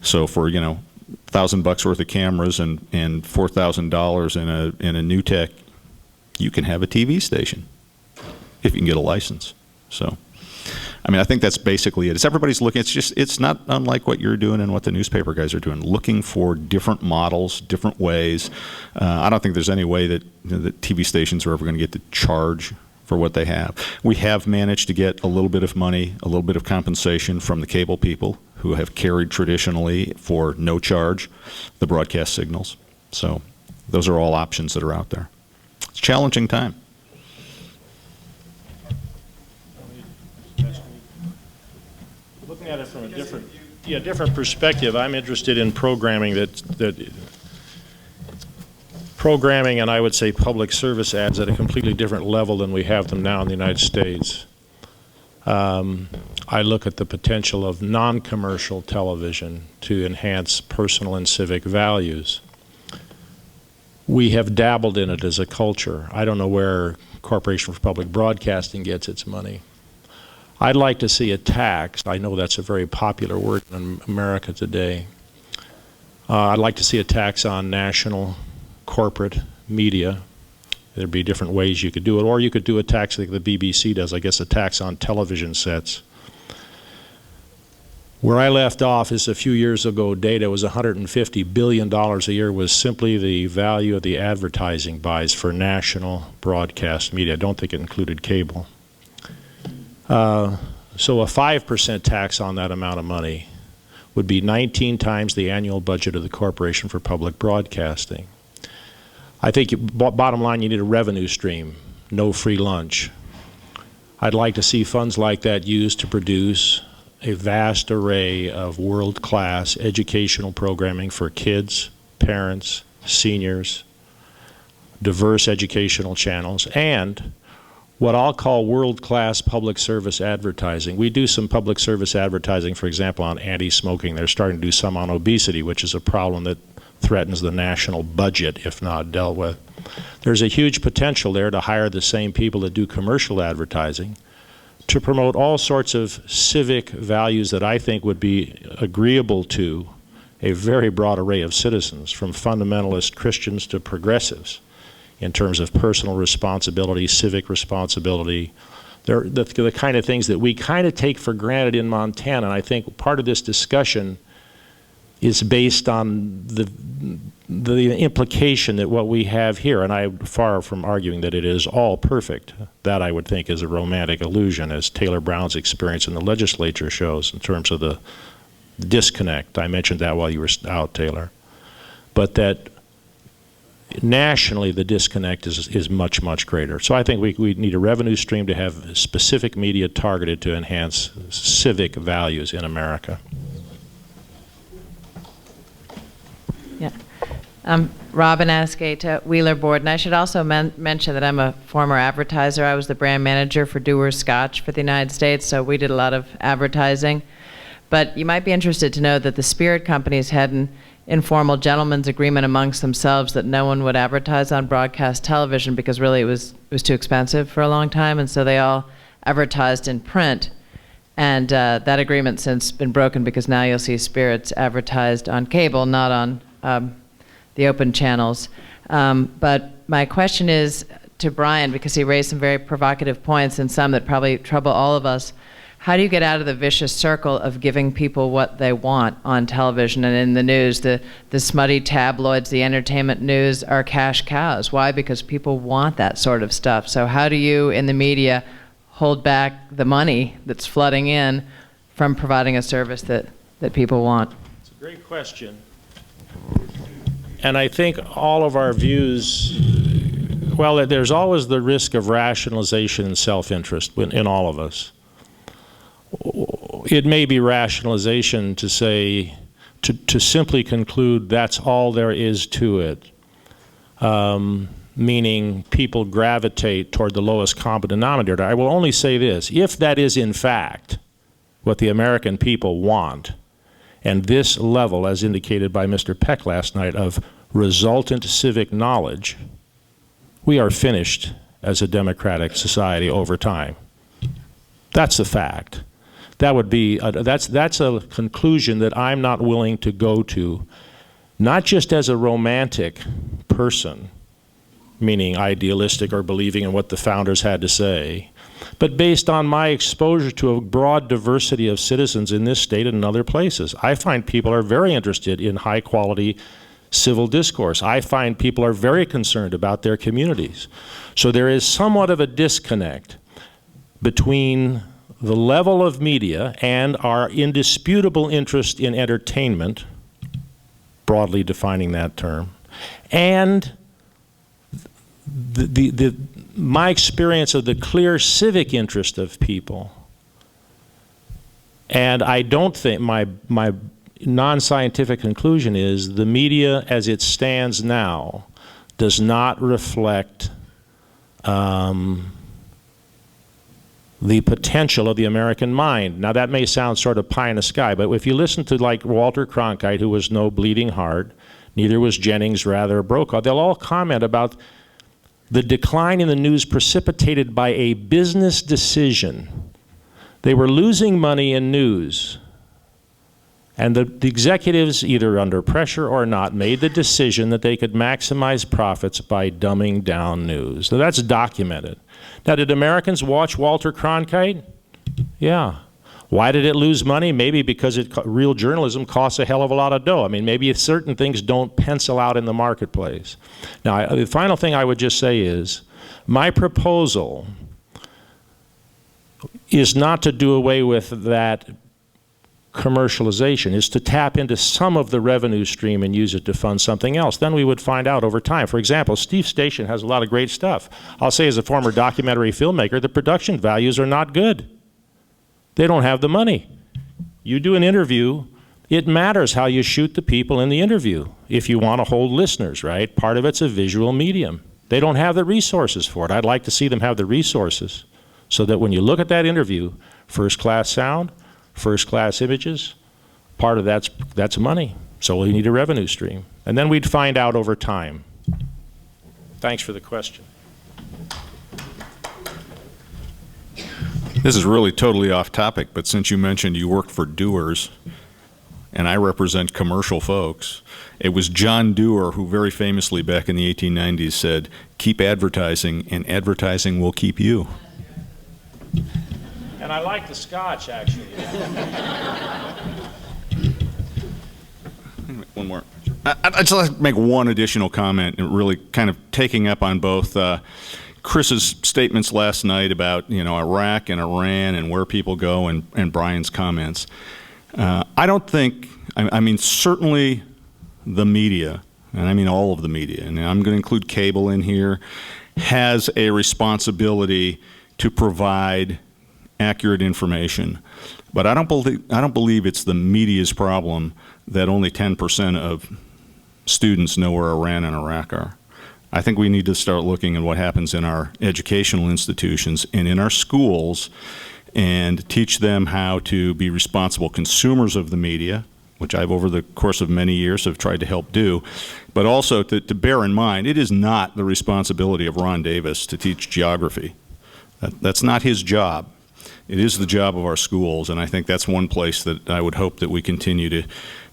So for $1,000 worth of cameras and $4,000 in a new tech, you can have a TV station if you can get a license. So, I mean, I think that's basically it. It's everybody's looking. It's not unlike what you're doing and what the newspaper guys are doing, looking for different models, different ways. I don't think there's any way that that TV stations are ever going to get to charge for what they have. We have managed to get a little bit of money, a little bit of compensation from the cable people who have carried traditionally for no charge the broadcast signals. So those are all options that are out there. It's a challenging time. Looking at it from a different perspective, I'm interested in programming programming and I would say public service ads at a completely different level than we have them now in the United States. I look at the potential of non-commercial television to enhance personal and civic values. We have dabbled in it as a culture. I don't know where Corporation for Public Broadcasting gets its money. I'd like to see a tax. I know that's a very popular word in America today. I'd like to see a tax on national corporate media. There'd be different ways you could do it, or you could do a tax like the BBC does, I guess a tax on television sets. Where I left off is a few years ago data was $150 billion a year was simply the value of the advertising buys for national broadcast media. I don't think it included cable. So a 5% tax on that amount of money would be 19 times the annual budget of the Corporation for Public Broadcasting. I think, bottom line, you need a revenue stream, no free lunch. I'd like to see funds like that used to produce a vast array of world-class educational programming for kids, parents, seniors, diverse educational channels, and what I'll call world-class public service advertising. We do some public service advertising, for example, on anti-smoking. They're starting to do some on obesity, which is a problem that threatens the national budget if not dealt with. There's a huge potential there to hire the same people that do commercial advertising to promote all sorts of civic values that I think would be agreeable to a very broad array of citizens, from fundamentalist Christians to progressives, in terms of personal responsibility, civic responsibility. They're the kind of things that we kind of take for granted in Montana, and I think part of this discussion is based on the implication that what we have here, and I'm far from arguing that it is all perfect. That I would think is a romantic illusion, as Taylor Brown's experience in the legislature shows in terms of the disconnect. I mentioned that while you were out, Taylor. But that nationally the disconnect is much, much greater. So I think we need a revenue stream to have specific media targeted to enhance civic values in America. Yeah. I'm Robin Ascata, Wheeler Board, and I should also mention that I'm a former advertiser. I was the brand manager for Dewar's Scotch for the United States, so we did a lot of advertising. But you might be interested to know that the spirit companies had an informal gentleman's agreement amongst themselves that no one would advertise on broadcast television because really it was too expensive for a long time, and so they all advertised in print. And that agreement's since been broken because now you'll see spirits advertised on cable, not on the open channels. But my question is to Brian, because he raised some very provocative points and some that probably trouble all of us. How do you get out of the vicious circle of giving people what they want on television and in the news? The smutty tabloids, the entertainment news are cash cows. Why? Because people want that sort of stuff. So how do you, in the media, hold back the money that's flooding in from providing a service that people want? It's a great question. And I think all of our views, well, there's always the risk of rationalization and self-interest in all of us. It may be rationalization to say, to simply conclude that's all there is to it, meaning people gravitate toward the lowest common denominator. I will only say this, if that is in fact what the American people want, and this level, as indicated by Mr. Peck last night, of resultant civic knowledge, we are finished as a democratic society over time. That's the fact. That would be, that's a conclusion that I'm not willing to go to, not just as a romantic person, meaning idealistic or believing in what the founders had to say, but based on my exposure to a broad diversity of citizens in this state and in other places. I find people are very interested in high quality civil discourse. I find people are very concerned about their communities. So there is somewhat of a disconnect between the level of media and our indisputable interest in entertainment, broadly defining that term, and my experience of the clear civic interest of people. And I don't think, my non-scientific conclusion is the media as it stands now does not reflect the potential of the American mind. Now that may sound sort of pie in the sky, but if you listen to like Walter Cronkite, who was no bleeding heart, neither was Jennings, rather Brokaw, they'll all comment about the decline in the news precipitated by a business decision. They were losing money in news, and the executives, either under pressure or not, made the decision that they could maximize profits by dumbing down news. So that's documented. Now, did Americans watch Walter Cronkite? Yeah. Why did it lose money? Maybe because real journalism costs a hell of a lot of dough. I mean, maybe certain things don't pencil out in the marketplace. Now, the final thing I would just say is, my proposal is not to do away with that commercialization, is to tap into some of the revenue stream and use it to fund something else. Then we would find out over time. For example, Steve Station has a lot of great stuff. I'll say as a former documentary filmmaker, the production values are not good. They don't have the money. You do an interview, it matters how you shoot the people in the interview if you want to hold listeners, right? Part of it's a visual medium. They don't have the resources for it. I'd like to see them have the resources so that when you look at that interview, first-class sound, first-class images, part of that's money. So we need a revenue stream. And then we'd find out over time. Thanks for the question. This is really totally off topic, but since you mentioned you worked for Dewar's, and I represent commercial folks, it was John Dewar who very famously back in the 1890s said, keep advertising and advertising will keep you. And I like the Scotch, actually. One more. I'd just like to make one additional comment, and really kind of taking up on both Chris's statements last night about, you know, Iraq and Iran and where people go, and Brian's comments. I don't think, I mean, certainly the media, and I mean all of the media, and I'm going to include cable in here, has a responsibility to provide accurate information. But I don't believe it's the media's problem that only 10% of students know where Iran and Iraq are. I think we need to start looking at what happens in our educational institutions and in our schools and teach them how to be responsible consumers of the media, which I've over the course of many years have tried to help do, but also to bear in mind it is not the responsibility of Ron Davis to teach geography. That's not his job. It is the job of our schools, and I think that's one place that I would hope that we continue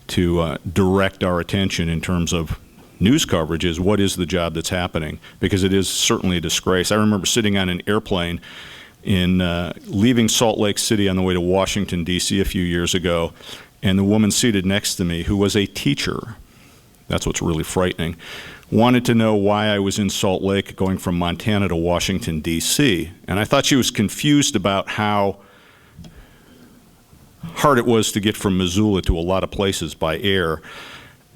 to direct our attention in terms of news coverage is what is the job that's happening, because it is certainly a disgrace. I remember sitting on an airplane in leaving Salt Lake City on the way to Washington, D.C. a few years ago, and the woman seated next to me, who was a teacher, that's what's really frightening, wanted to know why I was in Salt Lake going from Montana to Washington, D.C. And I thought she was confused about how hard it was to get from Missoula to a lot of places by air.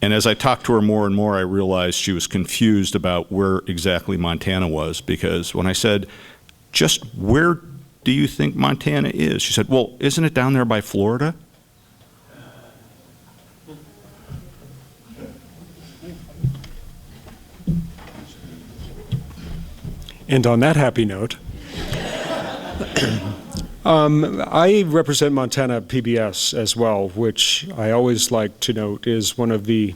And as I talked to her more and more, I realized she was confused about where exactly Montana was, because when I said, just where do you think Montana is? She said, well, isn't it down there by Florida? And on that happy note, I represent Montana PBS as well, which I always like to note is one of the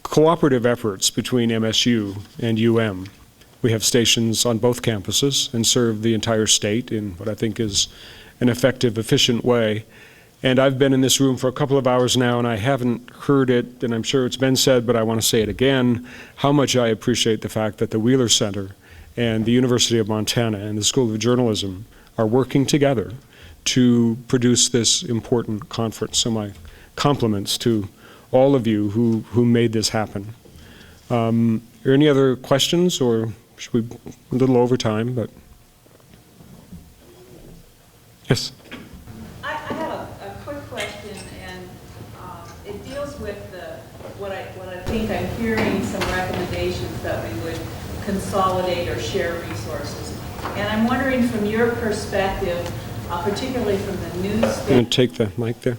cooperative efforts between MSU and UM. We have stations on both campuses and serve the entire state in what I think is an effective, efficient way. And I've been in this room for a couple of hours now, and I haven't heard it, and I'm sure it's been said, but I want to say it again, how much I appreciate the fact that the Wheeler Center and the University of Montana and the School of Journalism are working together to produce this important conference. So my compliments to all of you who made this happen. Are there any other questions, or should we, a little over time, but yes? I have a quick question, and it deals with what I think I'm hearing, some recommendations that we would consolidate or share resources. And I'm wondering from your perspective, particularly from the news I'm going to take the mic there.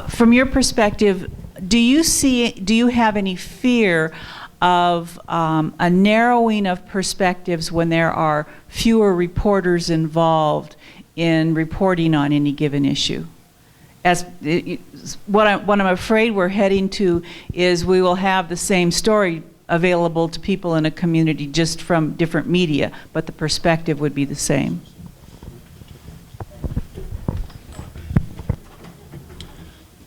From your perspective, do you have any fear of a narrowing of perspectives when there are fewer reporters involved in reporting on any given issue? What I'm afraid we're heading to is we will have the same story available to people in a community just from different media, but the perspective would be the same.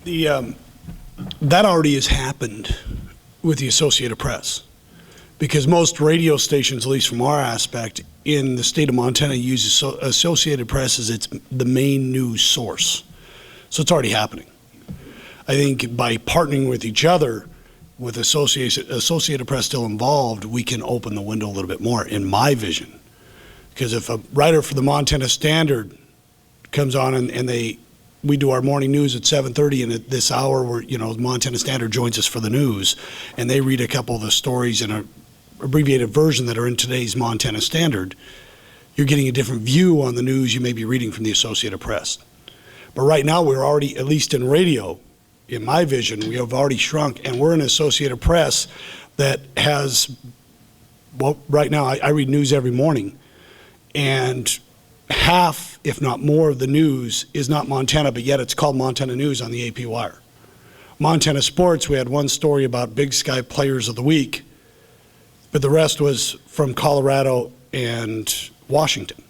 That already has happened with the Associated Press, because most radio stations, at least from our aspect, in the state of Montana use Associated Press as the main news source. So it's already happening. I think by partnering with each other, with Associated Press still involved, we can open the window a little bit more, in my vision. Because if a writer for the Montana Standard comes on and we do our morning news at 7:30, and at this hour, Montana Standard joins us for the news, and they read a couple of the stories in an abbreviated version that are in today's Montana Standard, you're getting a different view on the news you may be reading from the Associated Press. But right now, we're already, at least in radio, in my vision, we have already shrunk, and we're an Associated Press that has, well, right now, I read news every morning, and half, if not more, of the news is not Montana, but yet it's called Montana News on the AP Wire. Montana Sports, we had one story about Big Sky Players of the Week, but the rest was from Colorado and Washington.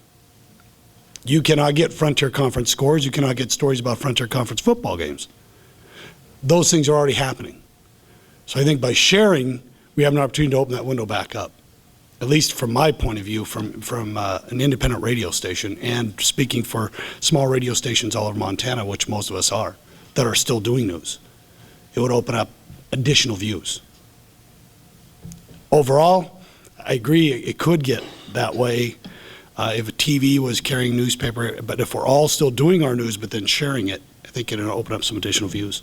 You cannot get Frontier Conference scores. You cannot get stories about Frontier Conference football games. Those things are already happening. So I think by sharing, we have an opportunity to open that window back up, at least from my point of view, from an independent radio station, and speaking for small radio stations all over Montana, which most of us are, that are still doing news. It would open up additional views. Overall, I agree it could get that way if a TV was carrying newspaper, but if we're all still doing our news but then sharing it, I think it'll open up some additional views.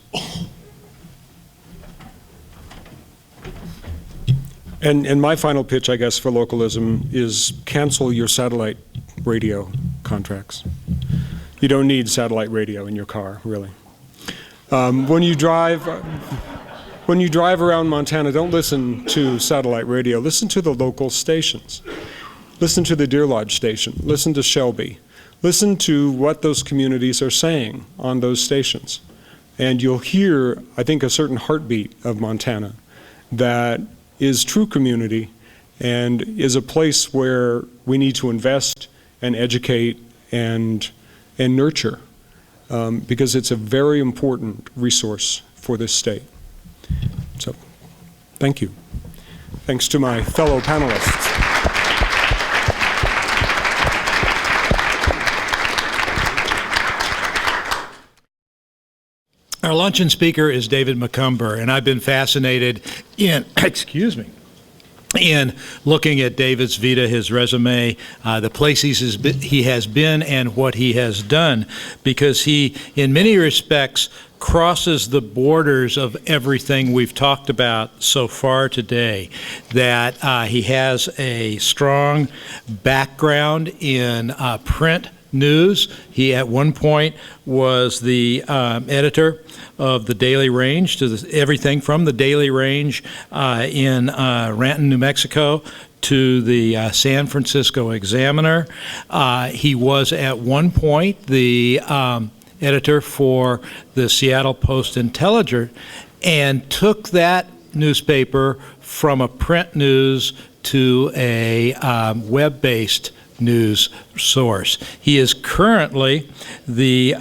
And my final pitch, I guess, for localism is cancel your satellite radio contracts. You don't need satellite radio in your car, really. When you drive, when you drive around Montana, don't listen to satellite radio. Listen to the local stations. Listen to the Deer Lodge station. Listen to Shelby. Listen to what those communities are saying on those stations. And you'll hear, I think, a certain heartbeat of Montana that is true community and is a place where we need to invest and educate and nurture, because it's a very important resource for this state. So, thank you. Thanks to my fellow panelists. Our luncheon speaker is David Macomber, and I've been fascinated in, in looking at David's vita, his resume, the places he has been and what he has done, because he, in many respects, crosses the borders of everything we've talked about so far today. That he has a strong background in print news. He at one point was the editor of the Daily Range, to everything from the Daily Range in Renton, New Mexico, to the San Francisco Examiner. He was at one point the editor for the Seattle Post-Intelligencer, and took that newspaper from a print news to a web-based news source. He is currently the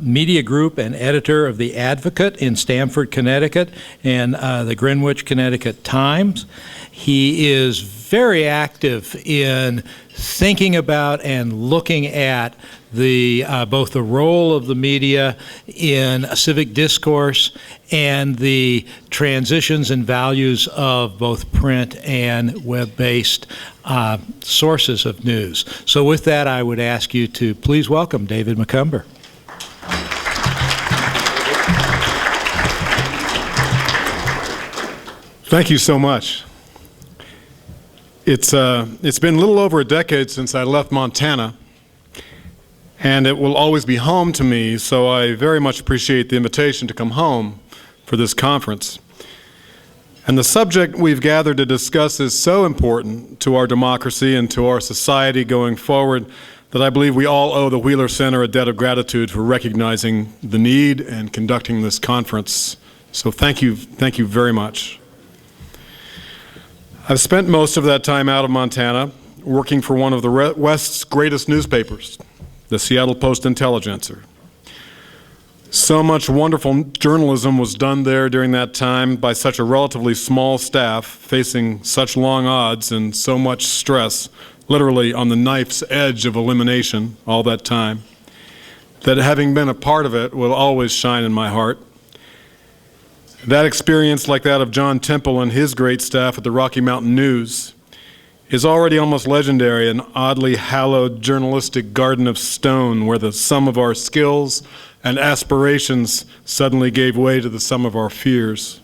media group and editor of The Advocate in Stamford, Connecticut, and the Greenwich, Connecticut Times. He is very active in thinking about and looking at the both the role of the media in civic discourse and the transitions and values of both print and web-based sources of news. So with that, I would ask you to please welcome David Macomber. Thank you so much. It's been a little over a decade since I left Montana, and it will always be home to me, so I very much appreciate the invitation to come home for this conference. And the subject we've gathered to discuss is so important to our democracy and to our society going forward that I believe we all owe the Wheeler Center a debt of gratitude for recognizing the need and conducting this conference. So thank you very much. I've spent most of that time out of Montana working for one of the West's greatest newspapers, the Seattle Post-Intelligencer. So much wonderful journalism was done there during that time by such a relatively small staff facing such long odds and so much stress, literally on the knife's edge of elimination all that time, that having been a part of it will always shine in my heart. That experience, like that of John Temple and his great staff at the Rocky Mountain News, is already almost legendary, an oddly hallowed journalistic garden of stone where the sum of our skills and aspirations suddenly gave way to the sum of our fears.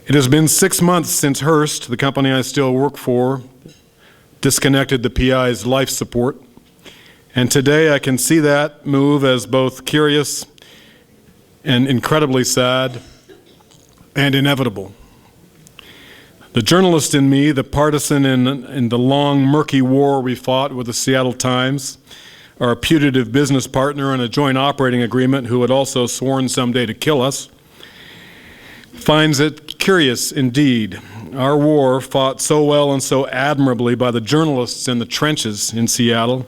It has been 6 months since Hearst, the company I still work for, disconnected the PI's life support, and today I can see that move as both curious and incredibly sad and inevitable. The journalist in me, the partisan in the long, murky war we fought with the Seattle Times, our putative business partner in a joint operating agreement who had also sworn someday to kill us, finds it curious indeed. Our war, fought so well and so admirably by the journalists in the trenches in Seattle,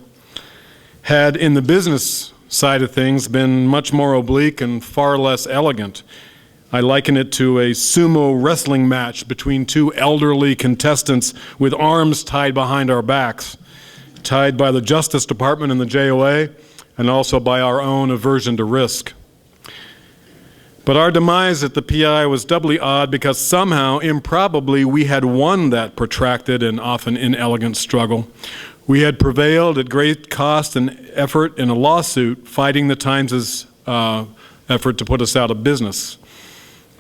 had in the business side of things been much more oblique and far less elegant. I liken it to a sumo wrestling match between two elderly contestants with arms tied behind our backs, tied by the Justice Department and the JOA, and also by our own aversion to risk. But our demise at the PI was doubly odd because somehow, improbably, we had won that protracted and often inelegant struggle. We had prevailed at great cost and effort in a lawsuit fighting the Times' effort to put us out of business.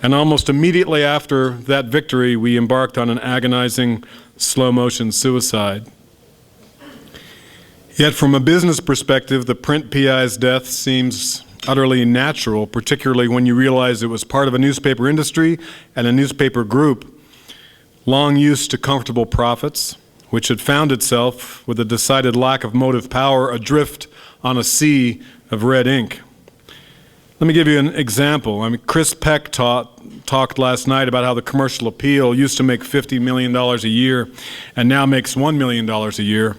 And almost immediately after that victory, we embarked on an agonizing, slow-motion suicide. Yet from a business perspective, the print PI's death seems utterly natural, particularly when you realize it was part of a newspaper industry and a newspaper group long used to comfortable profits, which had found itself with a decided lack of motive power adrift on a sea of red ink. Let me give you an example. Chris Peck talked last night about how the Commercial Appeal used to make $50 million a year and now makes $1 million a year.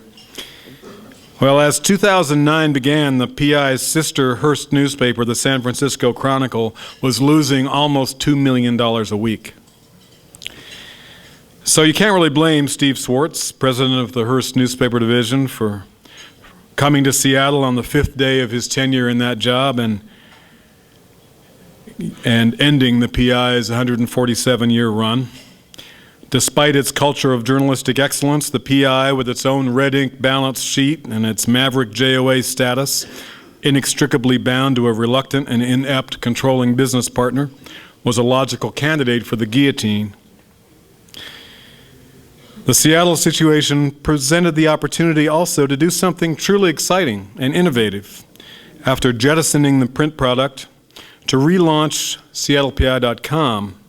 Well, as 2009 began, the PI's sister Hearst newspaper, the San Francisco Chronicle, was losing almost $2 million a week. So you can't really blame Steve Swartz, president of the Hearst newspaper division, for coming to Seattle on the 5th day of his tenure in that job and ending the PI's 147-year run. Despite its culture of journalistic excellence, the PI, with its own red ink balance sheet and its maverick JOA status, inextricably bound to a reluctant and inept controlling business partner, was a logical candidate for the guillotine. The Seattle situation presented the opportunity also to do something truly exciting and innovative. After jettisoning the print product, to relaunch SeattlePI.com,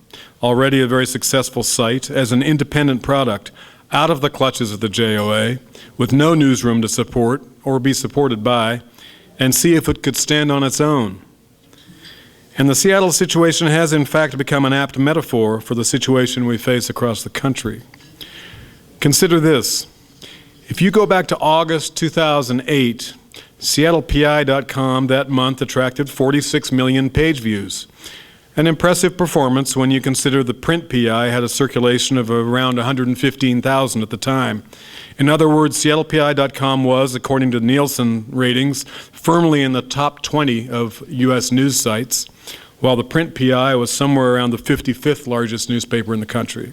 already a very successful site, as an independent product out of the clutches of the JOA, with no newsroom to support or be supported by, and see if it could stand on its own. And the Seattle situation has in fact become an apt metaphor for the situation we face across the country. Consider this. If you go back to August 2008, SeattlePI.com that month attracted 46 million page views. An impressive performance when you consider the print PI had a circulation of around 115,000 at the time. In other words, SeattlePI.com was, according to Nielsen ratings, firmly in the top 20 of U.S. news sites, while the print PI was somewhere around the 55th largest newspaper in the country.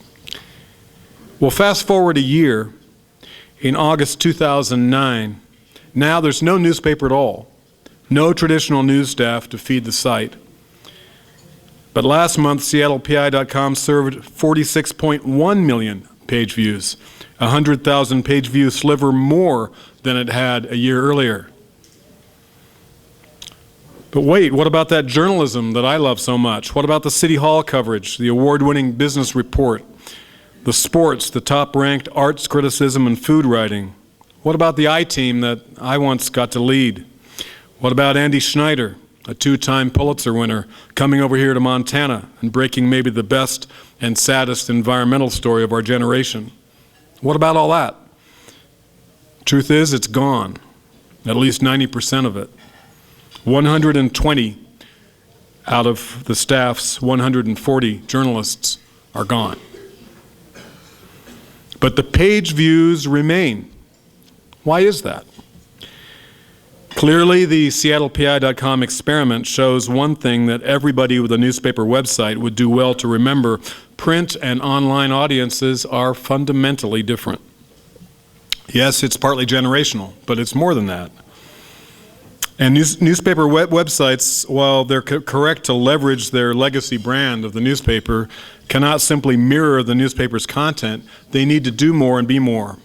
Well, fast forward a year, in August 2009, now there's no newspaper at all, no traditional news staff to feed the site. But last month, SeattlePI.com served 46.1 million page views, a 100,000 page view sliver more than it had a year earlier. But wait, what about that journalism that I love so much? What about the City Hall coverage, the award-winning business report, the sports, the top-ranked arts criticism and food writing? What about the I-Team that I once got to lead? What about Andy Schneider, a two-time Pulitzer winner, coming over here to Montana and breaking maybe the best and saddest environmental story of our generation? What about all that? Truth is, it's gone, at least 90% of it. 120 out of the staff's 140 journalists are gone. But the page views remain. Why is that? Clearly, the SeattlePI.com experiment shows one thing that everybody with a newspaper website would do well to remember: print and online audiences are fundamentally different. Yes, it's partly generational, but it's more than that. And newspaper websites, while they're correct to leverage their legacy brand of the newspaper, cannot simply mirror the newspaper's content. They need to do more and be more.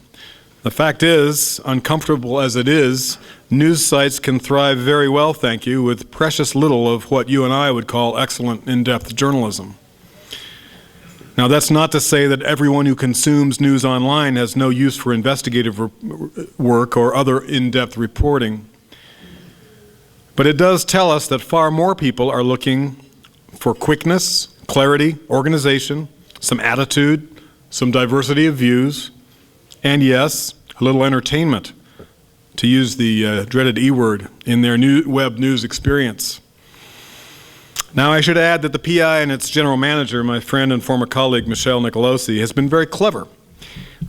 The fact is, uncomfortable as it is, news sites can thrive very well, thank you, with precious little of what you and I would call excellent in-depth journalism. Now, that's not to say that everyone who consumes news online has no use for investigative work or other in-depth reporting. But it does tell us that far more people are looking for quickness, clarity, organization, some attitude, some diversity of views, and yes, a little entertainment, to use the dreaded E word, in their web news experience. Now, I should add that the PI and its general manager, my friend and former colleague Michelle Nicolosi, has been very clever.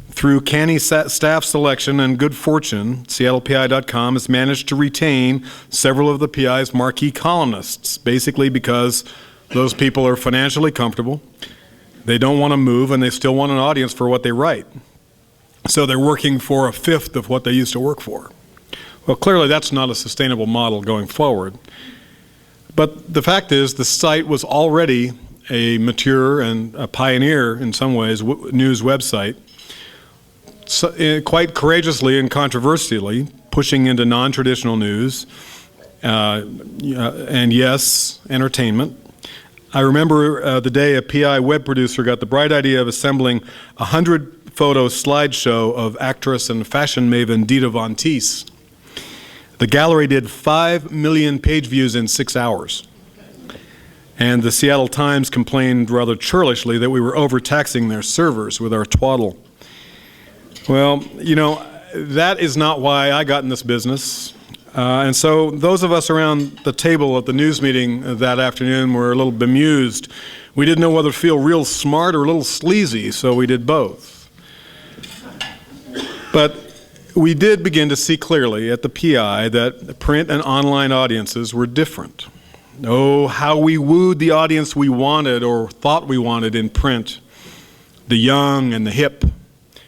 Through canny staff selection and good fortune, SeattlePI.com has managed to retain several of the PI's marquee columnists, basically because those people are financially comfortable, they don't want to move, and they still want an audience for what they write. So they're working for a fifth of what they used to work for. Well, clearly that's not a sustainable model going forward. But the fact is, the site was already a mature and a pioneer, in some ways, news website, quite courageously and controversially pushing into non-traditional news and yes, entertainment. I remember the day a PI web producer got the bright idea of assembling a 100-photo slideshow of actress and fashion maven Dita Von Teese. The gallery did 5 million page views in 6 hours. And the Seattle Times complained rather churlishly that we were overtaxing their servers with our twaddle. Well, you know, that is not why I got in this business. And so those of us around the table at the news meeting that afternoon were a little bemused. We didn't know whether to feel real smart or a little sleazy, so we did both. But we did begin to see clearly at the PI that print and online audiences were different. Oh, how we wooed the audience we wanted or thought we wanted in print, the young and the hip.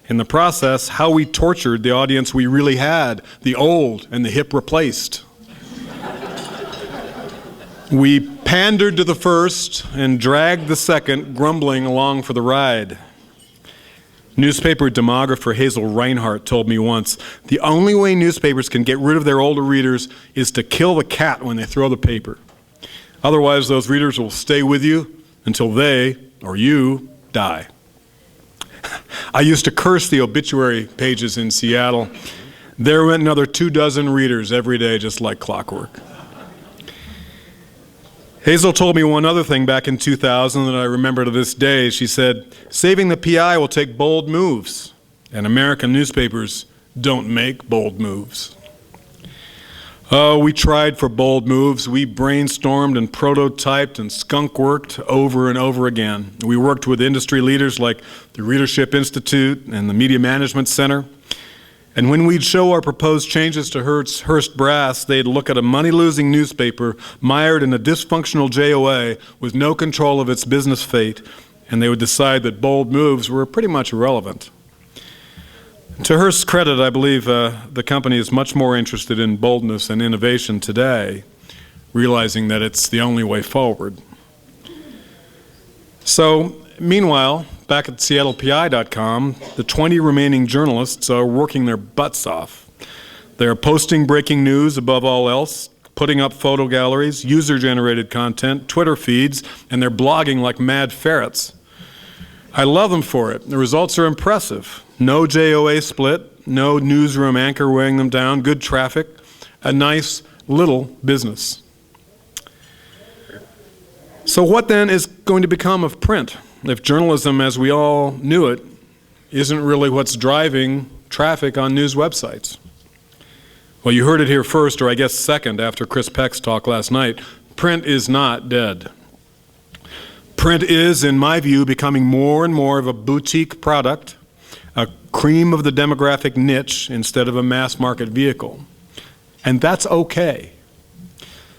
In the process, how we tortured the audience we really had, the old and the hip replaced. We pandered to the first and dragged the second, grumbling along for the ride. Newspaper demographer Hazel Reinhardt told me once, the only way newspapers can get rid of their older readers is to kill the cat when they throw the paper. Otherwise, those readers will stay with you until they, or you, die. I used to curse the obituary pages in Seattle. There went another 24 readers every day, just like clockwork. Hazel told me one other thing back in 2000 that I remember to this day. She said, saving the PI will take bold moves, and American newspapers don't make bold moves. Oh, we tried for bold moves. We brainstormed and prototyped and skunk-worked over and over again. We worked with industry leaders like the Readership Institute and the Media Management Center. And when we'd show our proposed changes to Hearst Brass, they'd look at a money-losing newspaper mired in a dysfunctional JOA with no control of its business fate, and they would decide that bold moves were pretty much irrelevant. To Hearst's credit, I believe the company is much more interested in boldness and innovation today, realizing that it's the only way forward. So, meanwhile, back at seattlepi.com, the 20 remaining journalists are working their butts off. They're posting breaking news above all else, putting up photo galleries, user-generated content, Twitter feeds, and they're blogging like mad ferrets. I love them for it. The results are impressive. No JOA split, no newsroom anchor weighing them down, good traffic, a nice little business. So what then is going to become of print if journalism as we all knew it isn't really what's driving traffic on news websites? Well, you heard it here first, or I guess second after Chris Peck's talk last night. Print is not dead. Print is, in my view, becoming more and more of a boutique product, a cream of the demographic niche instead of a mass market vehicle. And that's okay.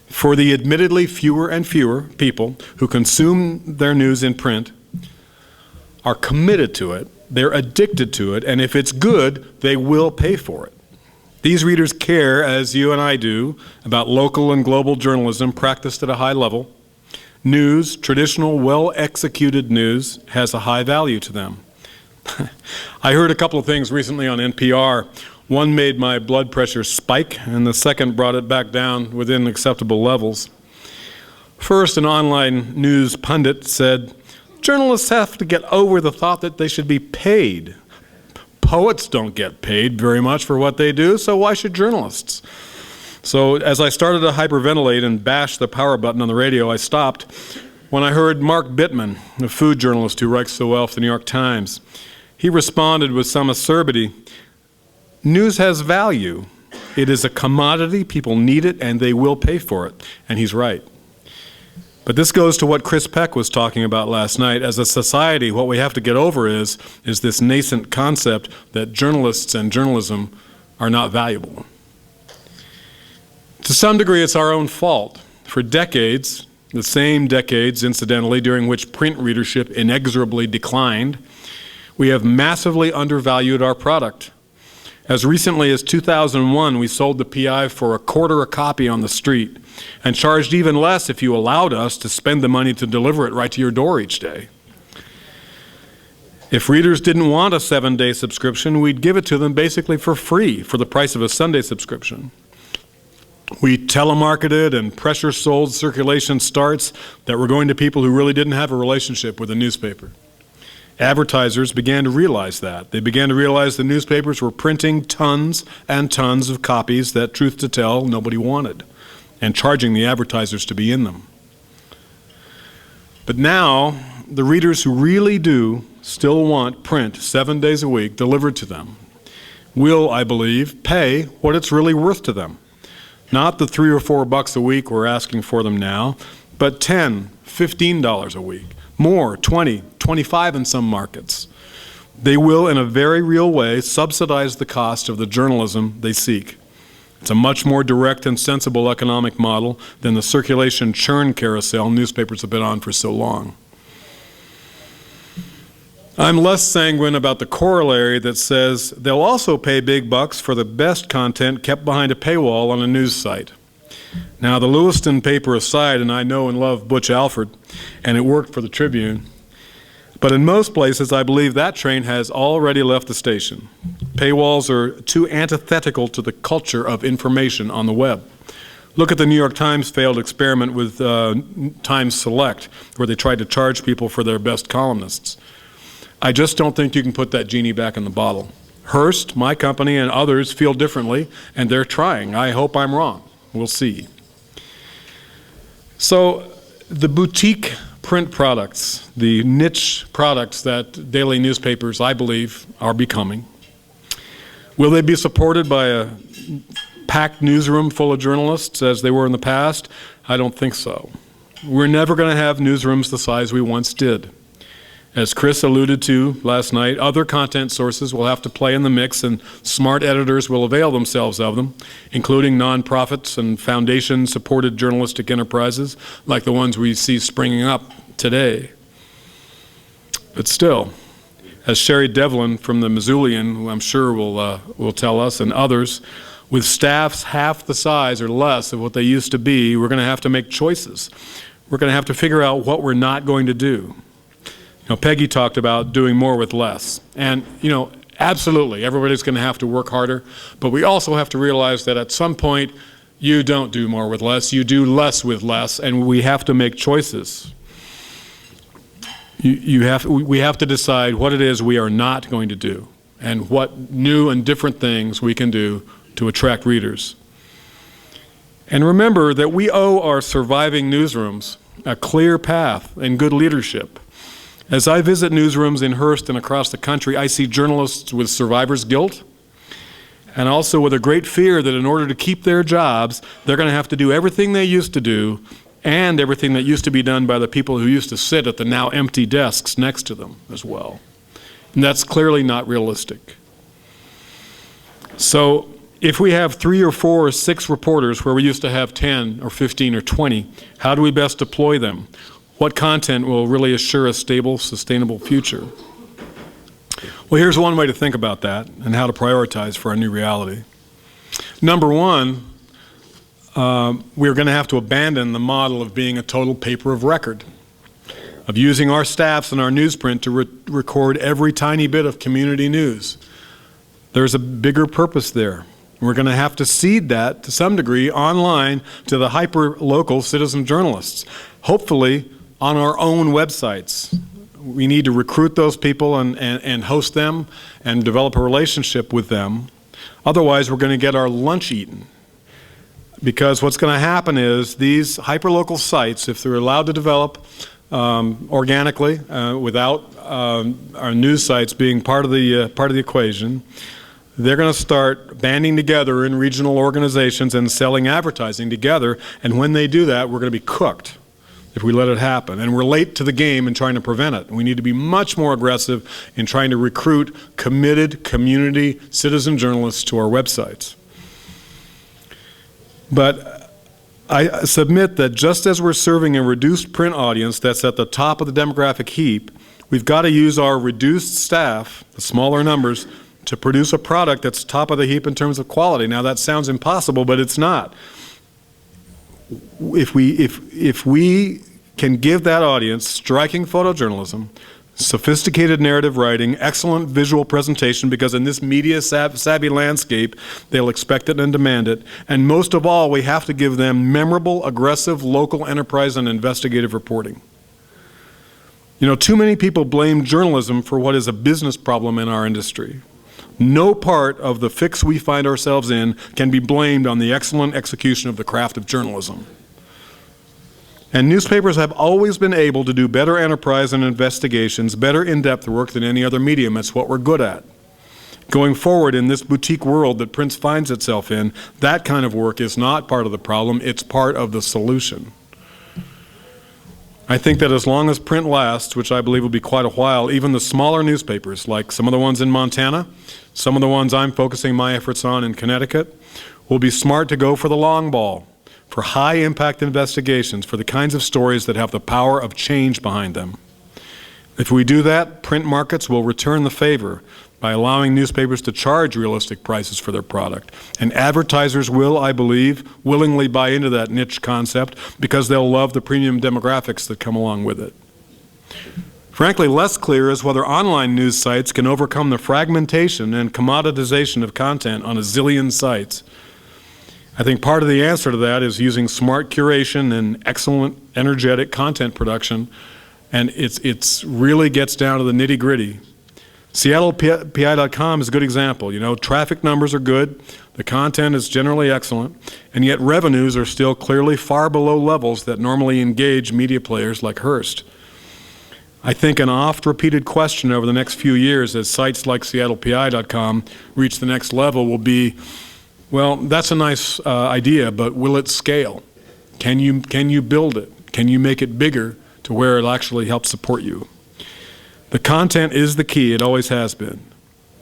For the admittedly fewer and fewer people who consume their news in print are committed to it, they're addicted to it, and if it's good, they will pay for it. These readers care, as you and I do, about local and global journalism practiced at a high level. News, traditional, well-executed news, has a high value to them. I heard a couple of things recently on NPR. One made my blood pressure spike, and the second brought it back down within acceptable levels. First, an online news pundit said, journalists have to get over the thought that they should be paid. Poets don't get paid very much for what they do, so why should journalists? So as I started to hyperventilate and bash the power button on the radio, I stopped when I heard Mark Bittman, a food journalist who writes so well for the New York Times. He responded with some acerbity, news has value. It is a commodity, people need it, and they will pay for it. And he's right. But this goes to what Chris Peck was talking about last night. As a society, what we have to get over is this nascent concept that journalists and journalism are not valuable. To some degree, it's our own fault. For decades, the same decades, incidentally, during which print readership inexorably declined, we have massively undervalued our product. As recently as 2001, we sold the PI for $0.25 a copy on the street and charged even less if you allowed us to spend the money to deliver it right to your door each day. If readers didn't want a 7-day subscription, we'd give it to them basically for free for the price of a Sunday subscription. We telemarketed and pressure sold circulation starts that were going to people who really didn't have a relationship with the newspaper. Advertisers began to realize that. They began to realize the newspapers were printing tons and tons of copies that, truth to tell, nobody wanted, and charging the advertisers to be in them. But now, the readers who really do still want print 7 days a week delivered to them will, I believe, pay what it's really worth to them. Not the $3 or $4 a week we're asking for them now, but $10, $15 a week, more, 20, 25 in some markets. They will, in a very real way, subsidize the cost of the journalism they seek. It's a much more direct and sensible economic model than the circulation churn carousel newspapers have been on for so long. I'm less sanguine about the corollary that says they'll also pay big bucks for the best content kept behind a paywall on a news site. Now, the Lewiston paper aside, and I know and love Butch Alford, and it worked for the Tribune, but in most places I believe that train has already left the station. Paywalls are too antithetical to the culture of information on the web. Look at the New York Times failed experiment with Times Select, where they tried to charge people for their best columnists. I just don't think you can put that genie back in the bottle. Hearst, my company, and others feel differently, and they're trying. I hope I'm wrong. We'll see. So the boutique print products, the niche products that daily newspapers, I believe, are becoming, will they be supported by a packed newsroom full of journalists as they were in the past? I don't think so. We're never going to have newsrooms the size we once did. As Chris alluded to last night, other content sources will have to play in the mix, and smart editors will avail themselves of them, including nonprofits and foundation-supported journalistic enterprises like the ones we see springing up today. But still, as Sherry Devlin from the Missoulian, who I'm sure will tell us, and others, with staffs half the size or less of what they used to be, we're going to have to make choices. We're going to have to figure out what we're not going to do. You know, Peggy talked about doing more with less. And, you know, absolutely, everybody's going to have to work harder. But we also have to realize that at some point, you don't do more with less. You do less with less, and we have to make choices. We have to decide what it is we are not going to do and what new and different things we can do to attract readers. And remember that we owe our surviving newsrooms a clear path and good leadership. As I visit newsrooms in Hearst and across the country, I see journalists with survivor's guilt and also with a great fear that in order to keep their jobs, they're going to have to do everything they used to do and everything that used to be done by the people who used to sit at the now empty desks next to them as well. And that's clearly not realistic. So if we have 3 or 4 or 6 reporters where we used to have 10 or 15 or 20, how do we best deploy them? What content will really assure a stable, sustainable future? Well, here's one way to think about that and how to prioritize for our new reality. Number one, we're going to have to abandon the model of being a total paper of record, of using our staffs and our newsprint to record every tiny bit of community news. There's a bigger purpose there. We're going to have to cede that to some degree online to the hyper-local citizen journalists, hopefully on our own websites. We need to recruit those people and host them and develop a relationship with them. Otherwise, we're going to get our lunch eaten. Because what's going to happen is these hyperlocal sites, if they're allowed to develop organically without our news sites being part of the equation, they're going to start banding together in regional organizations and selling advertising together. And when they do that, we're going to be cooked if we let it happen. And we're late to the game in trying to prevent it. We need to be much more aggressive in trying to recruit committed community citizen journalists to our websites. But I submit that just as we're serving a reduced print audience that's at the top of the demographic heap, we've got to use our reduced staff, the smaller numbers, to produce a product that's top of the heap in terms of quality. Now that sounds impossible, but it's not. If we can give that audience striking photojournalism, sophisticated narrative writing, excellent visual presentation, because in this media-savvy landscape, they'll expect it and demand it. And most of all, we have to give them memorable, aggressive, local enterprise and investigative reporting. You know, too many people blame journalism for what is a business problem in our industry. No part of the fix we find ourselves in can be blamed on the excellent execution of the craft of journalism. And newspapers have always been able to do better enterprise and investigations, better in-depth work than any other medium. It's what we're good at. Going forward in this boutique world that print finds itself in, that kind of work is not part of the problem, it's part of the solution. I think that as long as print lasts, which I believe will be quite a while, even the smaller newspapers, like some of the ones in Montana, some of the ones I'm focusing my efforts on in Connecticut, will be smart to go for the long ball, for high-impact investigations, for the kinds of stories that have the power of change behind them. If we do that, print markets will return the favor by allowing newspapers to charge realistic prices for their product. And advertisers will, I believe, willingly buy into that niche concept because they'll love the premium demographics that come along with it. Frankly, less clear is whether online news sites can overcome the fragmentation and commoditization of content on a zillion sites. I think part of the answer to that is using smart curation and excellent, energetic content production, and it's really gets down to the nitty-gritty. SeattlePI.com is a good example. You know, traffic numbers are good, the content is generally excellent, and yet revenues are still clearly far below levels that normally engage media players like Hearst. I think an oft-repeated question over the next few years as sites like SeattlePI.com reach the next level will be, well, that's a nice idea, but will it scale? Can you build it? Can you make it bigger to where it'll actually help support you? The content is the key. It always has been.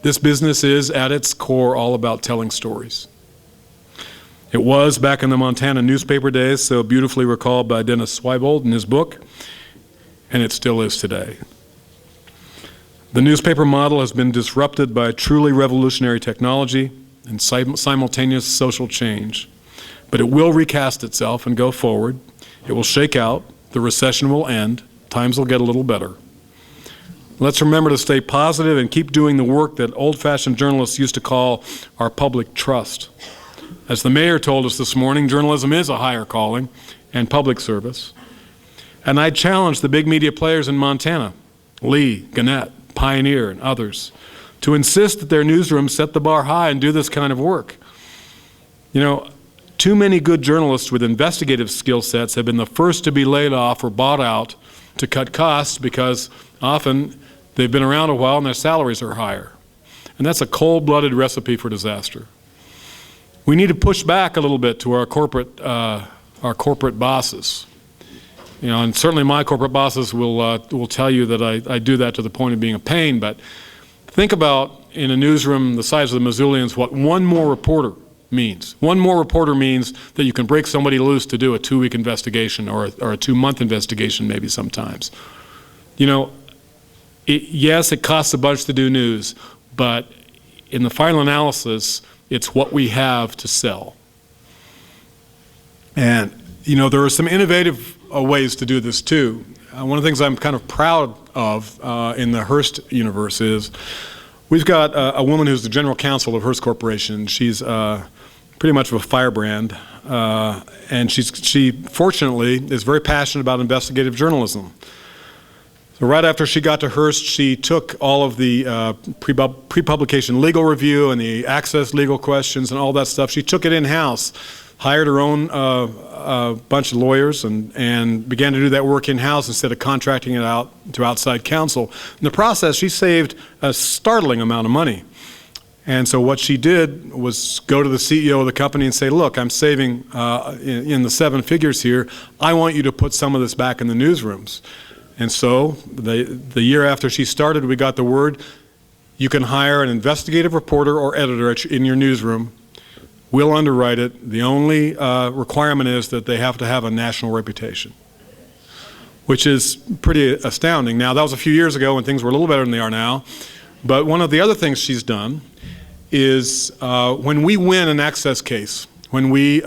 This business is, at its core, all about telling stories. It was back in the Montana newspaper days, so beautifully recalled by Dennis Swiebold in his book, and it still is today. The newspaper model has been disrupted by truly revolutionary technology and simultaneous social change. But it will recast itself and go forward. It will shake out. The recession will end. Times will get a little better. Let's remember to stay positive and keep doing the work that old-fashioned journalists used to call our public trust. As the mayor told us this morning, journalism is a higher calling and public service. And I challenge the big media players in Montana, Lee, Gannett, Pioneer, and others, to insist that their newsrooms set the bar high and do this kind of work. You know, too many good journalists with investigative skill sets have been the first to be laid off or bought out to cut costs because often they've been around a while and their salaries are higher. And that's a cold-blooded recipe for disaster. We need to push back a little bit to our corporate bosses. You know, and certainly my corporate bosses will tell you that I do that to the point of being a pain, but think about in a newsroom the size of the Missoulians what one more reporter means. One more reporter means that you can break somebody loose to do a 2-week investigation or a 2-month investigation maybe sometimes. You know, yes, it costs a bunch to do news, but in the final analysis, it's what we have to sell. And, you know, there are some innovative ways to do this too. One of the things I'm kind of proud of in the Hearst universe is we've got a woman who's the general counsel of Hearst Corporation. She's pretty much of a firebrand, and she fortunately is very passionate about investigative journalism. So right after she got to Hearst, she took all of the pre-publication legal review and the access legal questions and all that stuff. She took it in-house, hired her own bunch of lawyers and began to do that work in-house instead of contracting it out to outside counsel. In the process, she saved a startling amount of money. And so what she did was go to the CEO of the company and say, look, I'm saving in the 7 figures here. I want you to put some of this back in the newsrooms. And so the year after she started, we got the word, you can hire an investigative reporter or editor in your newsroom. We'll underwrite it. The only requirement is that they have to have a national reputation, which is pretty astounding. Now, that was a few years ago when things were a little better than they are now. But one of the other things she's done is when we win an access case, when we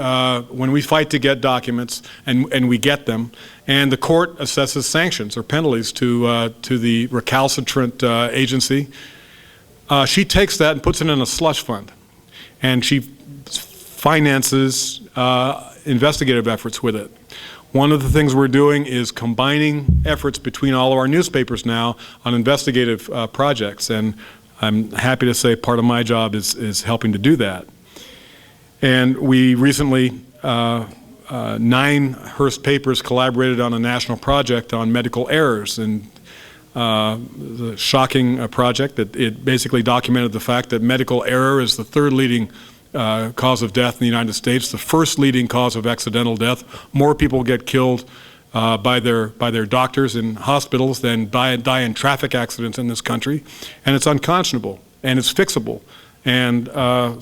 fight to get documents and we get them, and the court assesses sanctions or penalties to the recalcitrant agency. She takes that and puts it in a slush fund, and she finances investigative efforts with it. One of the things we're doing is combining efforts between all of our newspapers now on investigative projects, and I'm happy to say part of my job is helping to do that. And we recently, 9 Hearst papers collaborated on a national project on medical errors, and the shocking project that it basically documented the fact that medical error is the 3rd leading cause of death in the United States, the 1st leading cause of accidental death. More people get killed by their doctors in hospitals than die in traffic accidents in this country, and it's unconscionable and it's fixable. And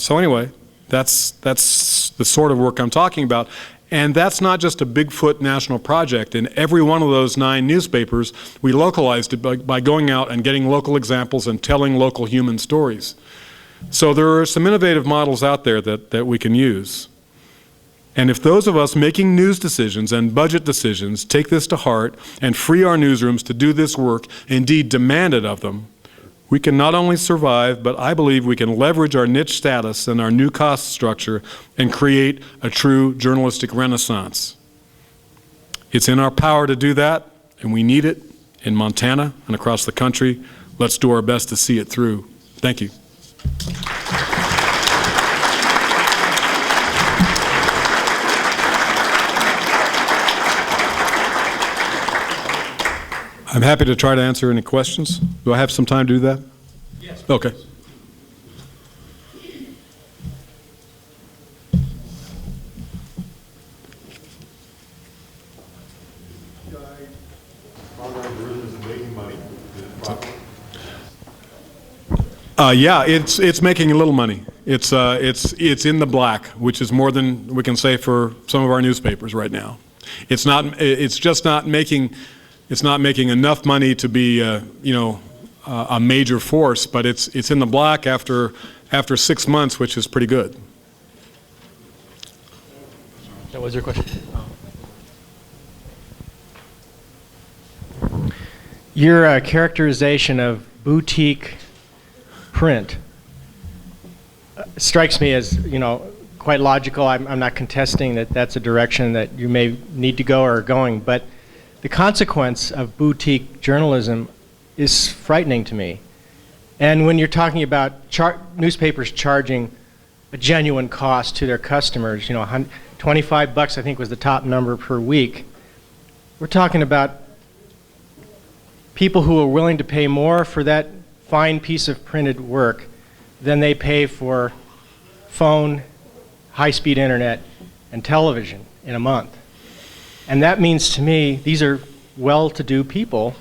so anyway, that's the sort of work I'm talking about. And that's not just a Bigfoot national project. In every one of those 9 newspapers, we localized it by going out and getting local examples and telling local human stories. So there are some innovative models out there that we can use. And if those of us making news decisions and budget decisions take this to heart and free our newsrooms to do this work, indeed demand it of them, we can not only survive, but I believe we can leverage our niche status and our new cost structure and create a true journalistic renaissance. It's in our power to do that, and we need it in Montana and across the country. Let's do our best to see it through. Thank you. I'm happy to try to answer any questions. Do I have some time to do that? Yes. Okay. Yeah, it's making a little money. It's in the black, which is more than we can say for some of our newspapers right now. It's just not making enough money to be a major force, but it's in the black after 6 months, which is pretty good. That was your question? Your characterization of boutique print strikes me as, quite logical. I'm not contesting that that's a direction that you may need to go or are going, but the consequence of boutique journalism is frightening to me. And when you're talking about newspapers charging a genuine cost to their customers, $25 I think was the top number per week, we're talking about people who are willing to pay more for that fine piece of printed work than they pay for phone, high-speed internet, and television in a month. And that means to me, these are well-to-do people.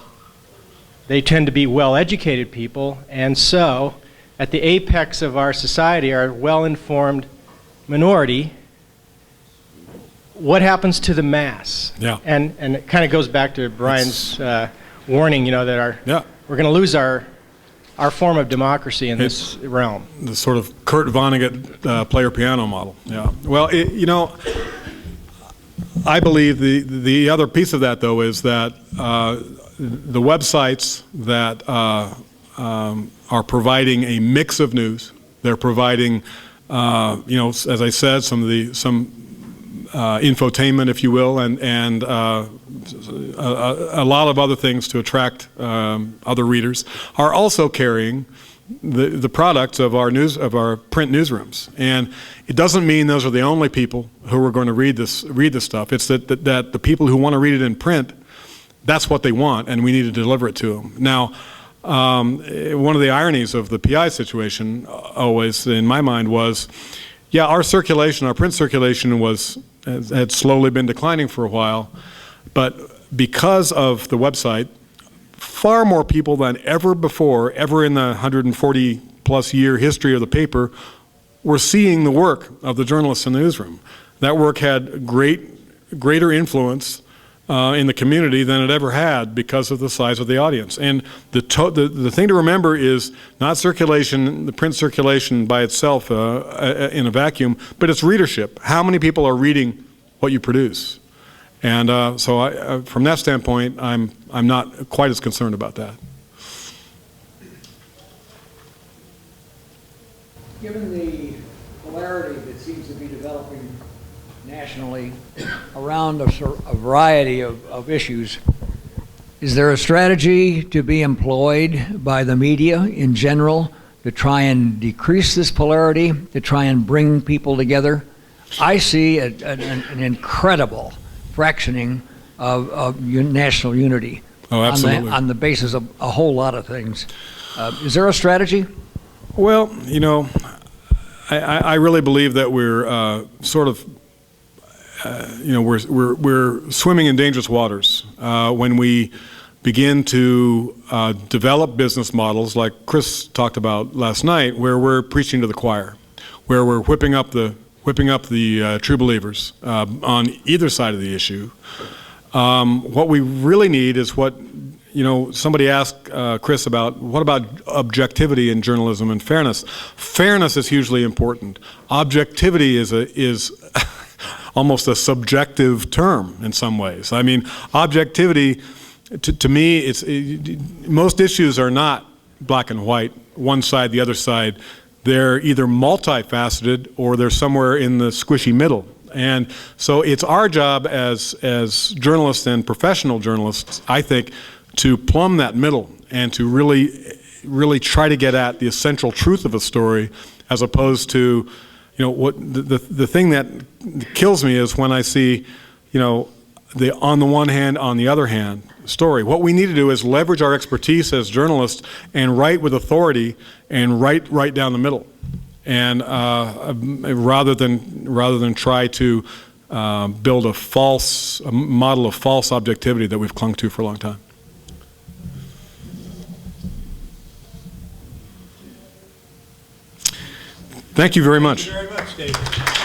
They tend to be well-educated people, and so at the apex of our society, our well-informed minority, what happens to the mass? Yeah. And it kind of goes back to Brian's warning, that we're going to lose our form of democracy in this realm. The sort of Kurt Vonnegut player piano model. Yeah. Well, I believe the other piece of that, though, is that the websites that are providing a mix of news, they're providing, as I said, some infotainment, if you will, and a lot of other things to attract other readers, are also carrying the products of our print newsrooms. And it doesn't mean those are the only people who are going to read this stuff. It's that the people who want to read it in print, that's what they want, and we need to deliver it to them. Now, one of the ironies of the PI situation always in my mind was, our print circulation had slowly been declining for a while, but because of the website, far more people than ever before, ever in the 140-plus year history of the paper, were seeing the work of the journalists in the newsroom. That work had greater influence in the community than it ever had because of the size of the audience. And the thing to remember is not circulation, the print circulation by itself in a vacuum, but it's readership. How many people are reading what you produce? And so from that standpoint, I'm not quite as concerned about that. Given the polarity that seems to be developing nationally around a variety of issues, is there a strategy to be employed by the media in general to try and decrease this polarity, to try and bring people together? I see an incredible fractioning of national unity on the basis of a whole lot of things. Is there a strategy? Well, you know, I really believe that we're sort of, you know, we're swimming in dangerous waters when we begin to develop business models like Chris talked about last night, where we're preaching to the choir, where we're whipping up the true believers on either side of the issue. What we really need is what, you know, somebody asked Chris about, what about objectivity in journalism and fairness? Fairness is hugely important. Objectivity is almost a subjective term in some ways. I mean, objectivity, to me, most issues are not black and white, one side, the other side. They're either multifaceted or they're somewhere in the squishy middle. And so it's our job as journalists and professional journalists, I think, to plumb that middle and to really try to get at the essential truth of a story, as opposed to, you know, what the thing that kills me is when I see, you know, the on the one hand, on the other hand story. What we need to do is leverage our expertise as journalists and write with authority and write right down the middle, and rather than try to build a model of false objectivity that we've clung to for a long time. Thank you very much. Thank you very much, David.